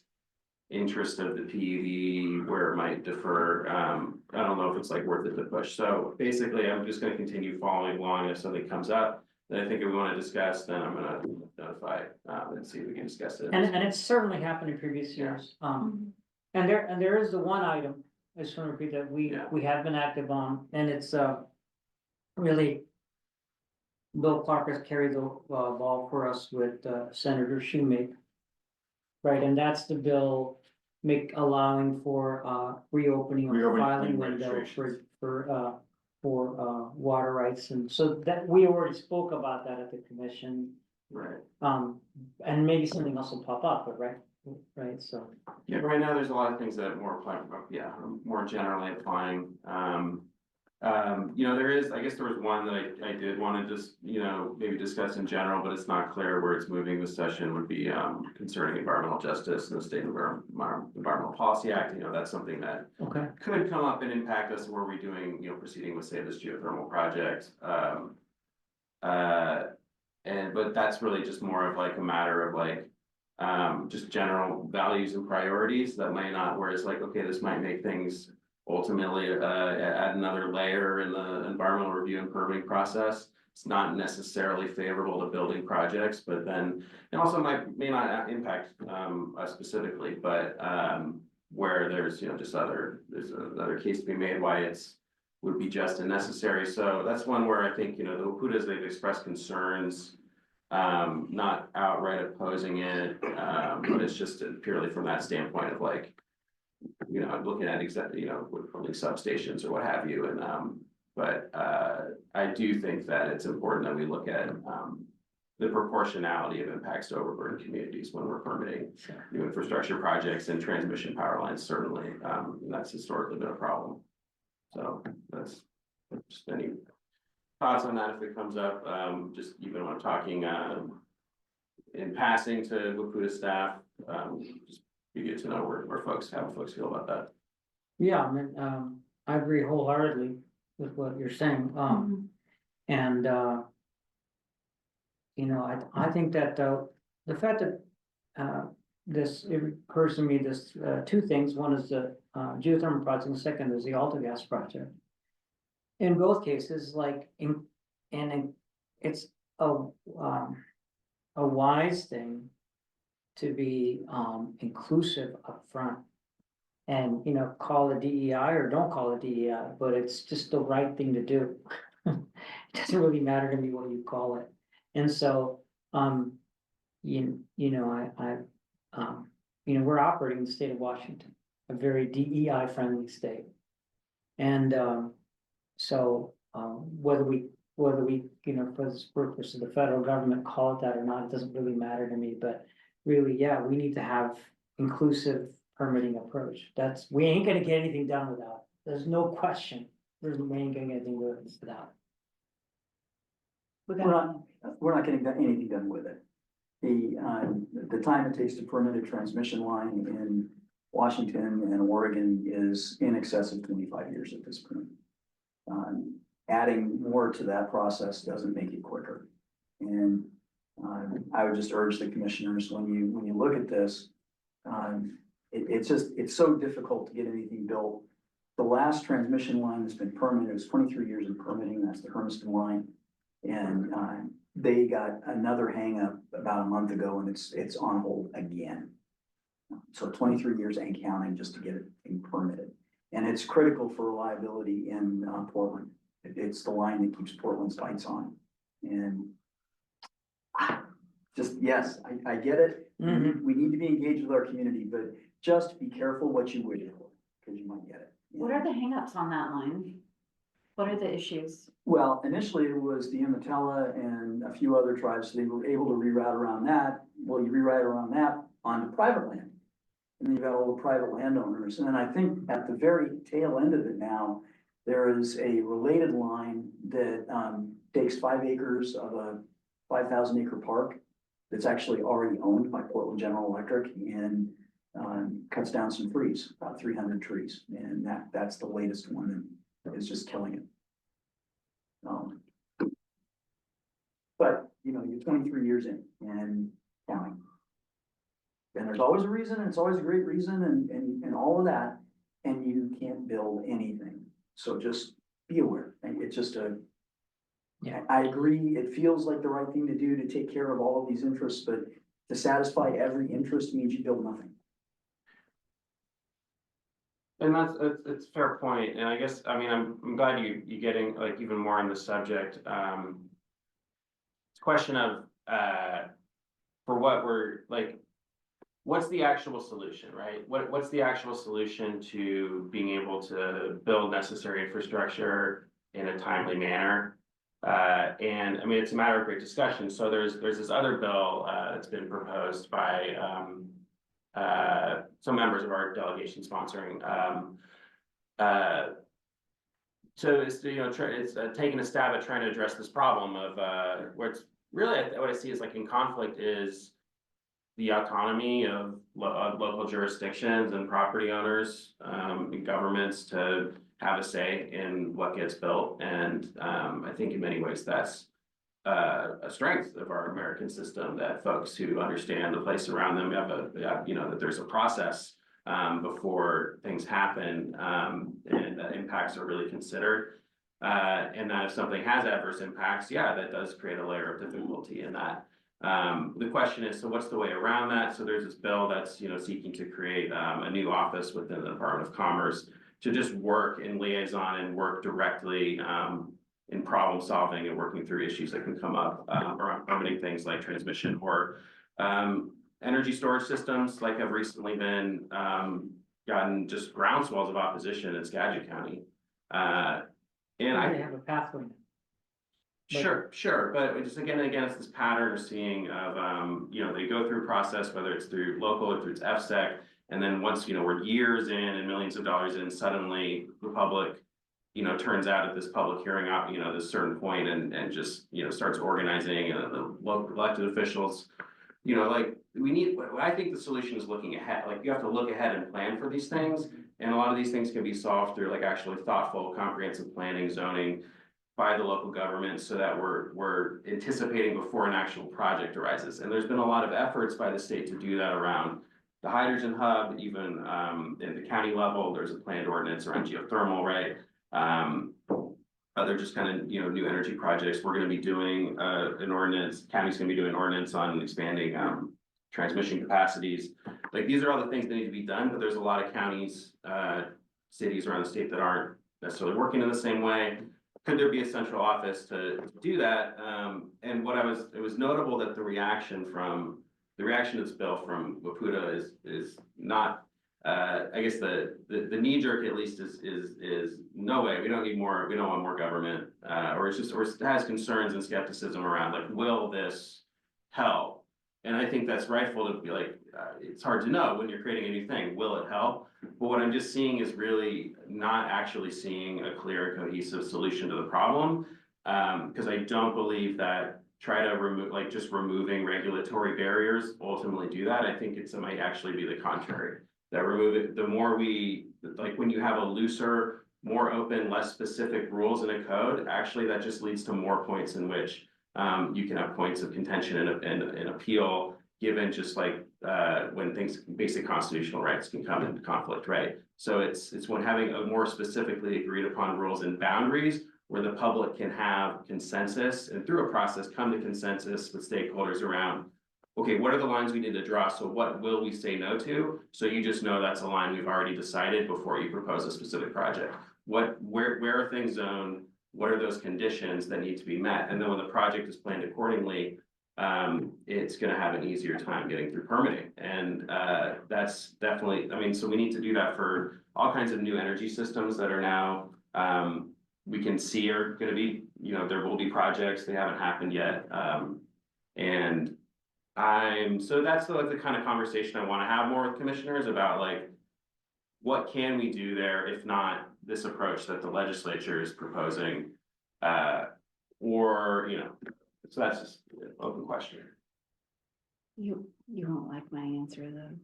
interest of the PUD where it might defer. I don't know if it's like worth it to push. So basically, I'm just going to continue following along. If something comes up that I think we want to discuss, then I'm going to notify and see if we can discuss it. And it's certainly happened in previous years. And there is the one item, I just want to repeat that we have been active on, and it's really Bill Clark has carried the ball for us with Senator Shoemake. Right, and that's the bill allowing for reopening of the filing window for water rights, and so that we already spoke about that at the commission. Right. And maybe something else will pop up, but right, so. Yeah, right now, there's a lot of things that more generally applying. You know, I guess there was one that I did want to just, you know, maybe discuss in general, but it's not clear where it's moving this session, would be concerning environmental justice and the State Environmental Policy Act. You know, that's something that could come up and impact us. Were we doing, you know, proceeding with, say, this geothermal project? But that's really just more of like a matter of like, just general values and priorities that might not, whereas like, okay, this might make things ultimately add another layer in the environmental review and permitting process. It's not necessarily favorable to building projects, but then it also may not impact us specifically, but where there's, you know, there's another case to be made why it's would be just and necessary. So that's one where I think, you know, the Wapudas, they've expressed concerns, not outright opposing it, but it's just purely from that standpoint of like, you know, looking at exactly, you know, with building substations or what have you. And, but I do think that it's important that we look at the proportionality of impacts to overburdened communities when we're permitting new infrastructure projects and transmission power lines, certainly. That's historically been a problem. So that's just any thoughts on that if it comes up, just even when I'm talking in passing to Wapuda staff, just be good to know where folks feel about that. Yeah, I mean, I agree wholeheartedly with what you're saying. And you know, I think that the fact that it occurs to me, this two things. One is the geothermal project, and the second is the AltaGas project. In both cases, like it's a wise thing to be inclusive upfront, and, you know, call it DEI or don't call it DEI, but it's just the right thing to do. It doesn't really matter to me what you call it. And so, you know, you know, we're operating in the state of Washington, a very DEI friendly state. And so whether we, you know, for this purpose of the federal government call it that or not, it doesn't really matter to me. But really, yeah, we need to have inclusive permitting approach. We ain't gonna get anything done without. There's no question. We ain't gonna get anything without. We're not getting anything done with it. The time it takes to permit a transmission line in Washington and Oregon is in excess of 25 years at this point. Adding more to that process doesn't make it quicker. And I would just urge the commissioners, when you look at this, it's so difficult to get anything built. The last transmission line that's been permitted was 23 years in permitting. That's the Hermiston line. And they got another hang up about a month ago, and it's on hold again. So 23 years ain't counting just to get it permitted. And it's critical for reliability in Portland. It's the line that keeps Portland's lights on. And just, yes, I get it. We need to be engaged with our community, but just be careful what you wish for, because you might get it. What are the hangups on that line? What are the issues? Well, initially it was the Umatilla and a few other tribes. So they were able to reroute around that. Well, you reroute around that, onto private land. And then you've got all the private landowners, and then I think at the very tail end of it now, there is a related line that, takes 5 acres of a 5,000 acre park that's actually already owned by Portland General Electric and, cuts down some trees, about 300 trees, and that's the latest one that is just killing it. But, you know, you're 23 years in and counting. And there's always a reason, and it's always a great reason, and all of that, and you can't build anything. So just be aware, and it's just I agree, it feels like the right thing to do to take care of all of these interests, but to satisfy every interest means you build nothing. And it's a fair point, and I guess, I mean, I'm glad you getting like even more on the subject. It's a question of, for what we're like, what's the actual solution, right? What's the actual solution to being able to build necessary infrastructure in a timely manner? And I mean, it's a matter of great discussion. So there's this other bill, that's been proposed by, some members of our delegation sponsoring, so it's, you know, it's taking a stab at trying to address this problem of, where it's really, what I see is like in conflict is the autonomy of local jurisdictions and property owners, and governments to have a say in what gets built. And I think in many ways that's a strength of our American system, that folks who understand the place around them have you know, that there's a process before things happen, and that impacts are really considered. And that if something has adverse impacts, yeah, that does create a layer of difficulty in that. The question is, so what's the way around that? So there's this bill that's, you know, seeking to create a new office within the Department of Commerce to just work in liaison and work directly in problem solving and working through issues that can come up around permitting things like transmission or energy storage systems, like have recently been gotten just groundswells of opposition in Skagit County. And I have a pathway. Sure, but just again and again, it's this pattern of seeing of, you know, they go through a process, whether it's through local or through its FSEC, and then once, you know, we're years in and millions of dollars in, suddenly the public, you know, turns out at this public hearing, you know, this certain point and just, you know, starts organizing the local elected officials, you know, like I think the solution is looking ahead. Like you have to look ahead and plan for these things, and a lot of these things can be solved through like actually thoughtful, comprehensive planning, zoning by the local government, so that we're anticipating before an actual project arises. And there's been a lot of efforts by the state to do that around the hydrogen hub, even at the county level. There's a planned ordinance around geothermal, right? Other just kind of, you know, new energy projects. We're going to be doing an ordinance. County's going to be doing an ordinance on expanding transmission capacities. Like these are all the things that need to be done, but there's a lot of counties, cities around the state that aren't necessarily working in the same way. Could there be a central office to do that? And it was notable that the reaction to this bill from PUD is not, I guess the knee jerk at least is no way, we don't need more, we don't want more government, or it has concerns and skepticism around like, will this help? And I think that's rightful to be like, it's hard to know when you're creating a new thing, will it help? But what I'm just seeing is really not actually seeing a clear cohesive solution to the problem. Because I don't believe that try to remove, like just removing regulatory barriers ultimately do that. I think it might actually be the contrary. That remove it, the more we, like when you have a looser, more open, less specific rules in a code, actually that just leads to more points in which you can have points of contention and appeal, given just like when basic constitutional rights can come into conflict, right? So it's when having a more specifically agreed upon rules and boundaries where the public can have consensus and through a process come to consensus with stakeholders around, okay, what are the lines we need to draw? So what will we say no to? So you just know that's a line we've already decided before you propose a specific project. Where are things zoned? What are those conditions that need to be met? And then when the project is planned accordingly, it's going to have an easier time getting through permitting. And that's definitely, I mean, so we need to do that for all kinds of new energy systems that are now, we can see are going to be, you know, there will be projects, they haven't happened yet. And So that's the kind of conversation I wanna have more with commissioners about, like, what can we do there if not this approach that the legislature is proposing? Or, so that's just an open question. You won't like my answer though.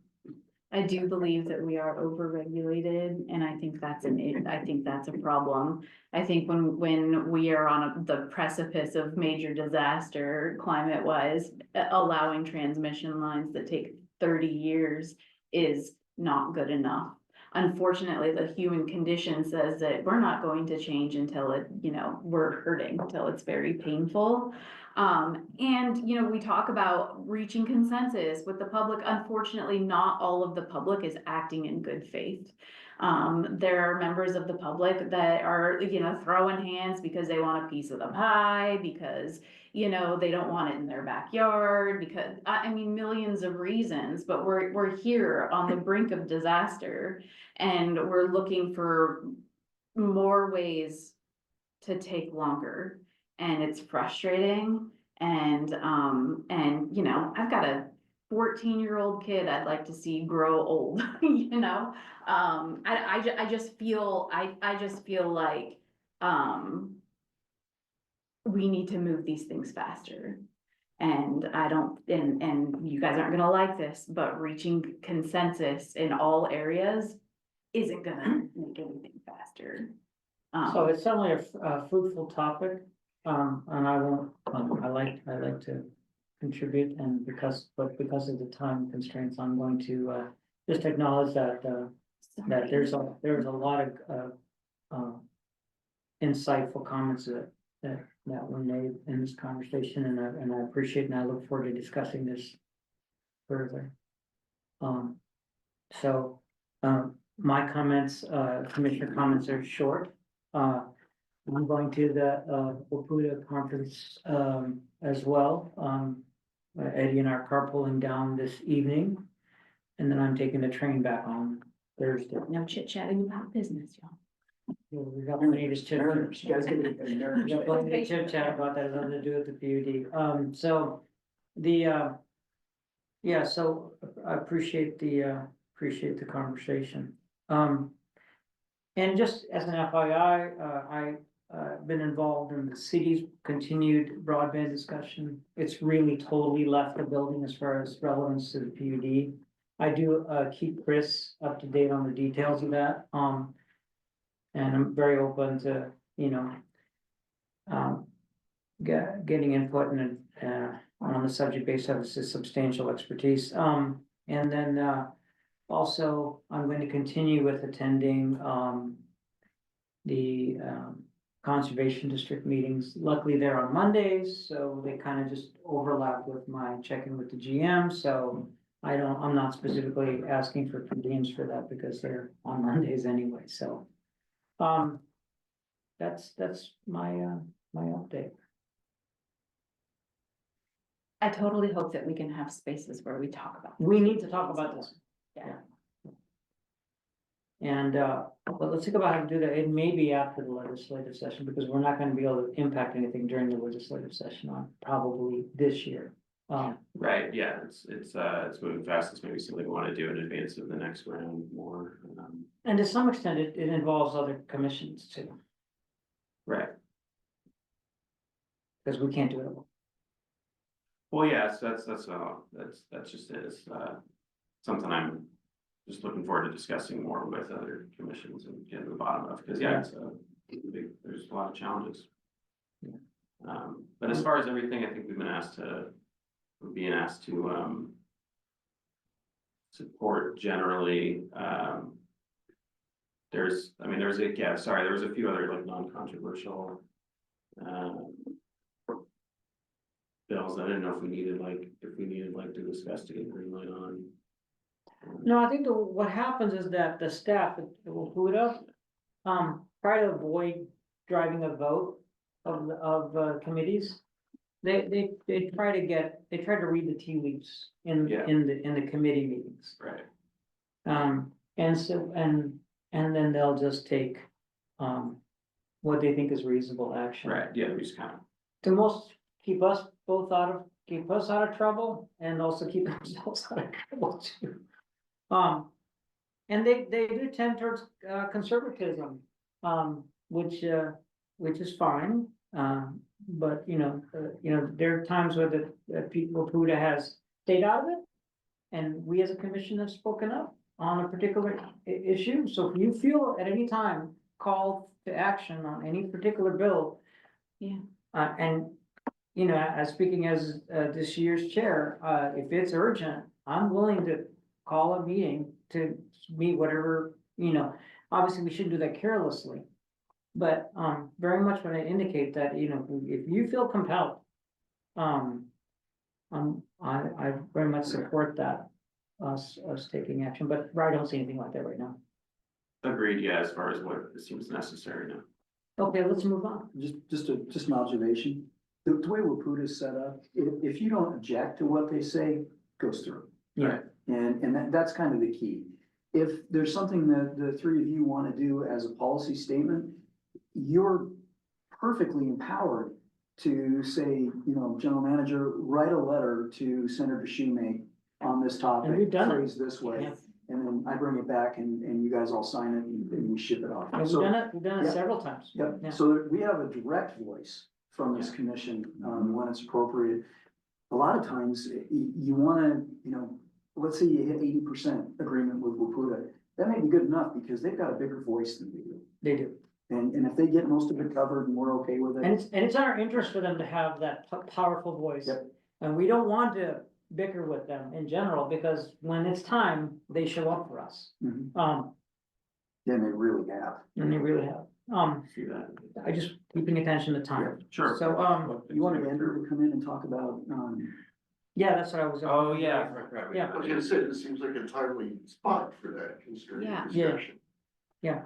I do believe that we are overregulated, and I think that's a problem. I think when we are on the precipice of major disaster, climate wise, allowing transmission lines that take 30 years is not good enough. Unfortunately, the human condition says that we're not going to change until we're hurting, until it's very painful. And we talk about reaching consensus with the public. Unfortunately, not all of the public is acting in good faith. There are members of the public that are, throwing hands because they want a piece of the pie, because, they don't want it in their backyard, because, I mean, millions of reasons, but we're here on the brink of disaster, and we're looking for more ways to take longer. And it's frustrating, and I've got a 14-year-old kid I'd like to see grow old, I just feel like, we need to move these things faster. And and you guys aren't gonna like this, but reaching consensus in all areas isn't gonna make anything faster. So it's certainly a fruitful topic, and I won't, I like to contribute, and because of the time constraints, I'm going to, just acknowledge that, that there's a lot of, insightful comments that were made in this conversation, and I appreciate, and I look forward to discussing this further. So, my comments, commissioner comments are short. I'm going to the PUD conference as well. Eddie and I are carpooling down this evening, and then I'm taking the train back on Thursday. No chit chatting about business, y'all. We got plenty to chit You guys get it. we got plenty to chit chat about that, nothing to do with the PUD. So the yeah, so I appreciate the conversation. And just as an FYI, I've been involved in the city's continued broadband discussion. It's really totally left the building as far as relevance to the PUD. I do keep Chris up to date on the details of that. And I'm very open to, getting input and on the subject based of his substantial expertise. And then also I'm going to continue with attending the conservation district meetings. Luckily they're on Mondays, so they kind of just overlap with my check-in with the GM. So I'm not specifically asking for names for that because they're on Mondays anyway. So that's my my update. I totally hope that we can have spaces where we talk about. We need to talk about this. Yeah. And but let's think about how to do that. It may be after the legislative session, because we're not going to be able to impact anything during the legislative session on probably this year. Right, yeah, it's moving fast. It's maybe something we want to do in advance of the next round more. And to some extent, it involves other commissions too, Right. because we can't do it alone. Well, yes, that's just it. It's something I'm just looking forward to discussing more with other commissions and getting to the bottom of, because it's there's a lot of challenges. Yeah. But as far as everything, I think we're being asked to support generally. There was a few other like non-controversial bills. I didn't know if we needed to discuss to get green light on. No, I think what happens is that the staff will put up, try to avoid driving a vote of committees. They try to read the tea leaves in the committee meetings. Right. And then they'll just take what they think is reasonable action. Right, yeah, we just kind of. To most keep us both out of keep us out of trouble and also keep themselves out of trouble too. And they do tend towards conservatism, which is fine. But you know, there are times where the people, PUDA has stayed out of it. And we as a commission have spoken up on a particular issue. So if you feel at any time called to action on any particular bill. Yeah. And, you know, as speaking as this year's chair, if it's urgent, I'm willing to call a meeting to meet whatever, you know, obviously we shouldn't do that carelessly. But very much when I indicate that, you know, if you feel compelled, I very much support that, us taking action, but I don't see anything like that right now. Agreed, yeah, as far as what seems necessary now. Okay, let's move on. Just an observation. The way WPUDA is set up, if you don't object to what they say, goes through. Yeah. And that's kind of the key. If there's something that the three of you want to do as a policy statement, you're perfectly empowered to say, you know, general manager, write a letter to Senator Schumate on this topic, And we've done it. phrased this way. Yeah. And then I bring it back and you guys all sign it and we ship it off. And So- we've done it yeah. several times. Yep, Yeah. so we have a direct voice from this commission, when it's appropriate. A lot of times, you wanna, you know, let's say you hit 80% agreement with WPUDA, that may be good enough because they've got a bigger voice than we do. They do. And if they get most of it covered and we're okay with And it, it's in our interest for them to have that powerful voice. Yep. And we don't want to bicker with them in general, because when it's time, they show up for us. Mhm. Um, then they really have. and they really have. See that? I just keeping attention to time. Sure. So, You wanted Andrew to come in and talk about, yeah, that's what I was. Oh, yeah. Right. Yeah. I was gonna say, it seems like a timely spot for that concerning Yeah. Yeah. discussion. Yeah,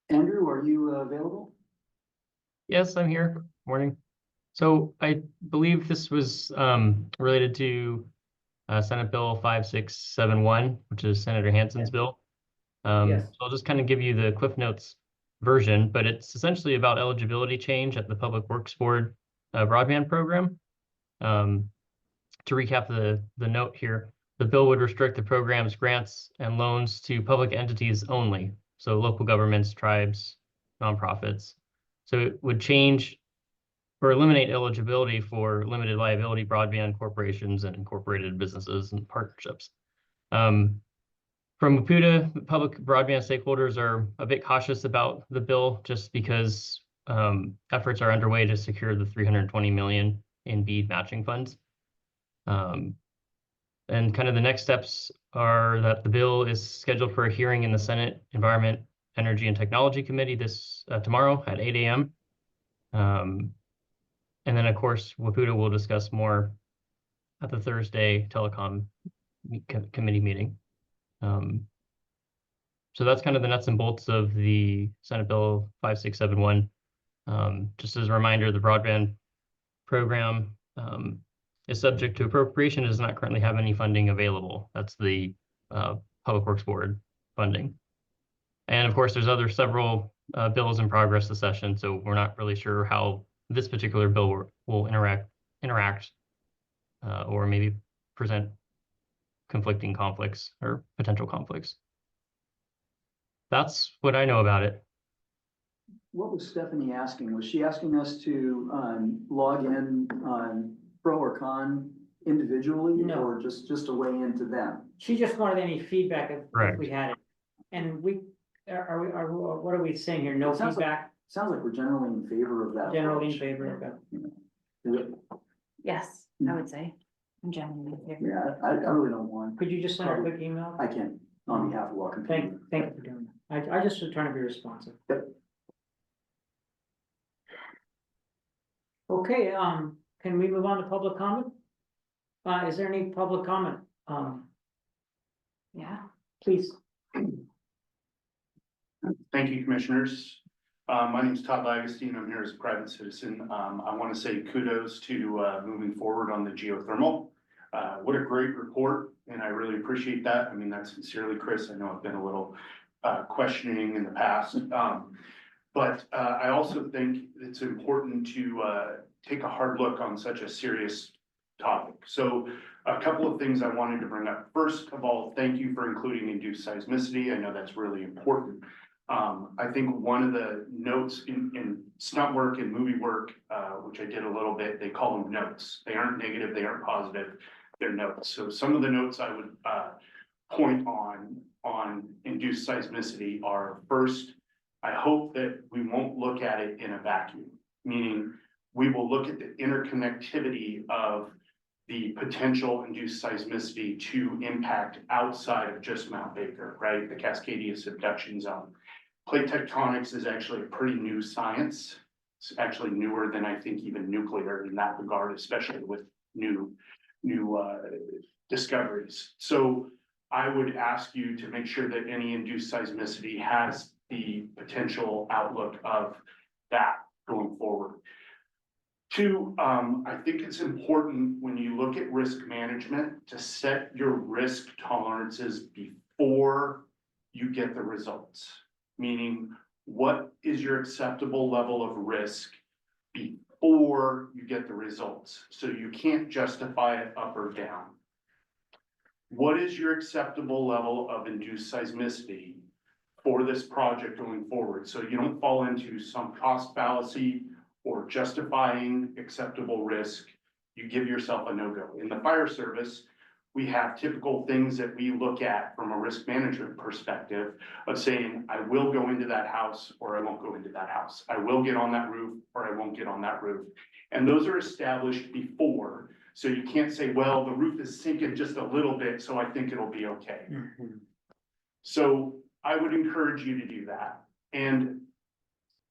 Andrew, are you available? Yes, I'm here. Morning. So I believe this was related to Senate Bill 5671, which is Senator Hansen's bill. Yes. So I'll just kind of give you the Cliff Notes version, but it's essentially about eligibility change at the Public Works Board broadband program. To recap the note here, the bill would restrict the program's grants and loans to public entities only, so local governments, tribes, nonprofits. So it would change or eliminate eligibility for limited liability broadband corporations and incorporated businesses and partnerships. From WPUDA, public broadband stakeholders are a bit cautious about the bill just because efforts are underway to secure the $320 million in BEAD matching funds. And kind of the next steps are that the bill is scheduled for a hearing in the Senate Environment, Energy and Technology Committee this tomorrow at 8 a.m. And then, of course, WPUDA will discuss more at the Thursday telecom committee meeting. So that's kind of the nuts and bolts of the Senate Bill 5671. Just as a reminder, the broadband program is subject to appropriation. It does not currently have any funding available. That's the Public Works Board funding. And of course, there's several bills in progress this session, so we're not really sure how this particular bill will interact or maybe present conflicting conflicts or potential conflicts. That's what I know about it. What was Stephanie asking? Was she asking us to log in on pro or con individually? No. Or just a way into them? she just wanted any feedback if Correct. we had it. And we, what are we saying here? No It sounds like- feedback, Sounds like we're generally in favor of that. generally in approach. favor of that. Is it? Yes, I would say. I'm genuinely here. Yeah, I really don't want, Could you just send her a quick email? I can, on behalf of Welcome. Thank you for doing that. I just was trying to be responsive. Yep. Okay, can we move on to public comment? Is there any public comment? Yeah. Please. Thank you, commissioners. My name is Todd Lagestein. I'm here as a private citizen. I want to say kudos to moving forward on the geothermal. What a great report, and I really appreciate that. I mean, that's sincerely, Chris. I know I've been a little questioning in the past. But I also think it's important to take a hard look on such a serious topic. So a couple of things I wanted to bring up. First of all, thank you for including induced seismicity. I know that's really important. I think one of the notes in stunt work and movie work, which I did a little bit, they call them notes. They aren't negative, they aren't positive, they're notes. So some of the notes I would point on induced seismicity are, first, I hope that we won't look at it in a vacuum, meaning we will look at the interconnectivity of the potential induced seismicity to impact outside of just Mount Baker, right? The Cascadia subduction zone. Plate tectonics is actually a pretty new science. It's actually newer than I think even nuclear in that regard, especially with new discoveries. So I would ask you to make sure that any induced seismicity has the potential outlook of that going forward. Two, I think it's important when you look at risk management to set your risk tolerances before you get the results. Meaning, what is your acceptable level of risk before you get the results? So you can't justify it up or down. What is your acceptable level of induced seismicity for this project going forward? So you don't fall into some cost fallacy or justifying acceptable risk. You give yourself a no-go. In the fire service, we have typical things that we look at from a risk management perspective of saying, I will go into that house or I won't go into that house. I will get on that roof or I won't get on that roof. And those are established before. So you can't say, well, the roof is sinking just a little bit, so I think it'll be okay. So I would encourage you to do that. And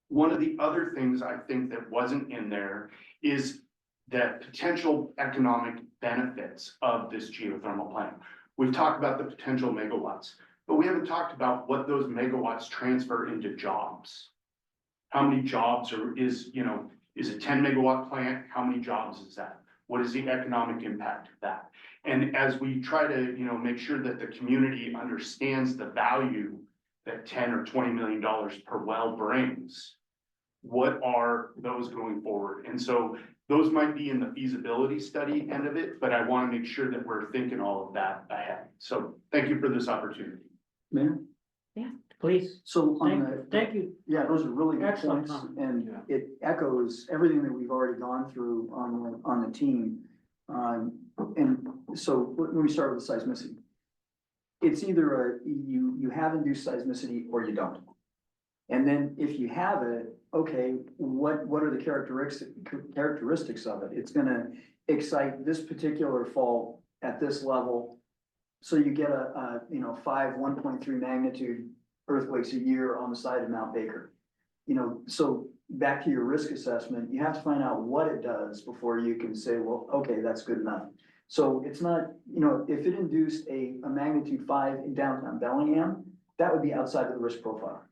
one of the other things I think that wasn't in there is the potential economic benefits of this geothermal plant. We've talked about the potential megawatts, but we haven't talked about what those megawatts transfer into jobs. How many jobs is a 10 megawatt plant? How many jobs is that? What is the economic impact of that? And as we try to, make sure that the community understands the value that 10 or $20 million per well brings, what are those going forward? And so those might be in the feasibility study end of it, but I want to make sure that we're thinking all of that ahead. So thank you for this opportunity. Mayor? Please, So thank you. yeah, those are really good Excellent points, comment. and it echoes everything that we've already gone through on the team. And so let me start with the seismicity. It's either you have induced seismicity or you don't. And then if you have it, okay, what are the characteristics of it? It's gonna excite this particular fault at this level. So you get a 1.3 magnitude earthquakes a year on the side of Mount Baker. So back to your risk assessment, you have to find out what it does before you can say, well, okay, that's good enough. So it's not, if it induced a magnitude 5 in downtown Bellingham, that would be outside of the risk profile.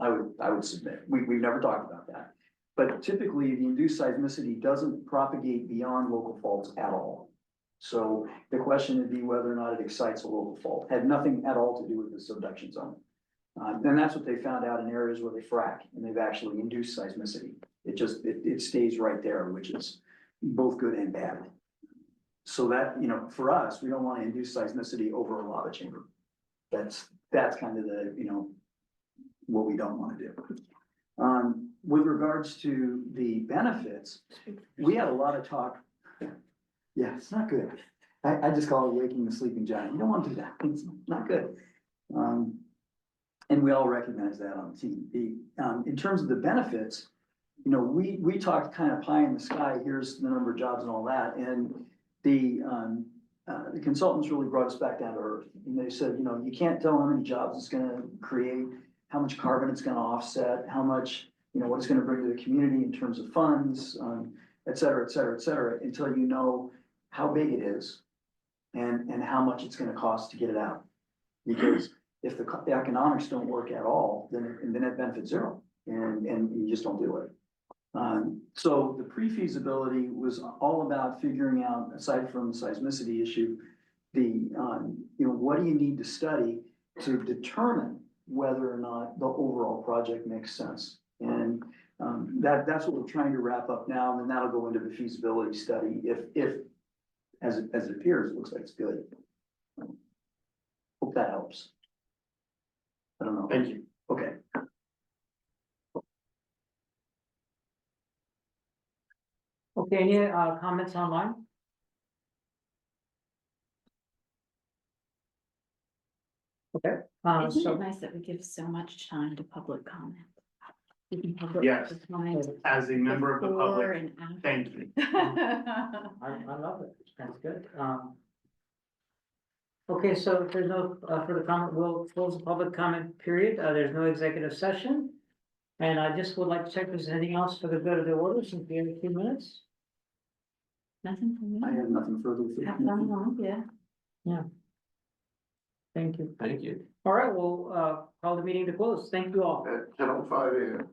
I would submit. We've never talked about that. But typically the induced seismicity doesn't propagate beyond local faults at all. So the question would be whether or not it excites a local fault. Had nothing at all to do with the subduction zone. And that's what they found out in areas where they frack and they've actually induced seismicity. It stays right there, which is both good and bad. So that, for us, we don't want to induce seismicity over a lava chamber. That's kind of the, what we don't want to do. With regards to the benefits, we had a lot of talk. Yeah, it's not good. I just call it waking the sleeping giant. You don't want to do that. It's not good. And we all recognize that on the team. In terms of the benefits, we talked kind of pie in the sky, here's the number of jobs and all that. And the consultants really brought us back down to earth. And they said, you can't tell how many jobs it's gonna create, how much carbon it's gonna offset, how much, what it's gonna bring to the community in terms of funds, et cetera, et cetera, et cetera, until you know how big it is and how much it's gonna cost to get it out. Because if the economics don't work at all, then it benefits zero and you just don't do it. So the pre-feasibility was all about figuring out, aside from the seismicity issue, what do you need to study to determine whether or not the overall project makes sense. And that's what we're trying to wrap up now, and then that'll go into the feasibility study if as it appears, it looks like it's good. Hope that helps. I don't know. Thank you. Okay. Okay, any comments online? Okay, Isn't so it nice that we give so much time to public comment? We can public Yes. comment As a member of the before public, and after. thank you. I love it, that's good. Okay, so if there's no further comment, we'll close the public comment period. There's no executive session. And I just would like to check if there's anything else for the good of the order, since we have a few minutes. Nothing from I me. have nothing further. Have fun, huh? Yeah. Thank you. Thank you. All right, we'll call the meeting to close. Thank you all. At 10:05 a.m.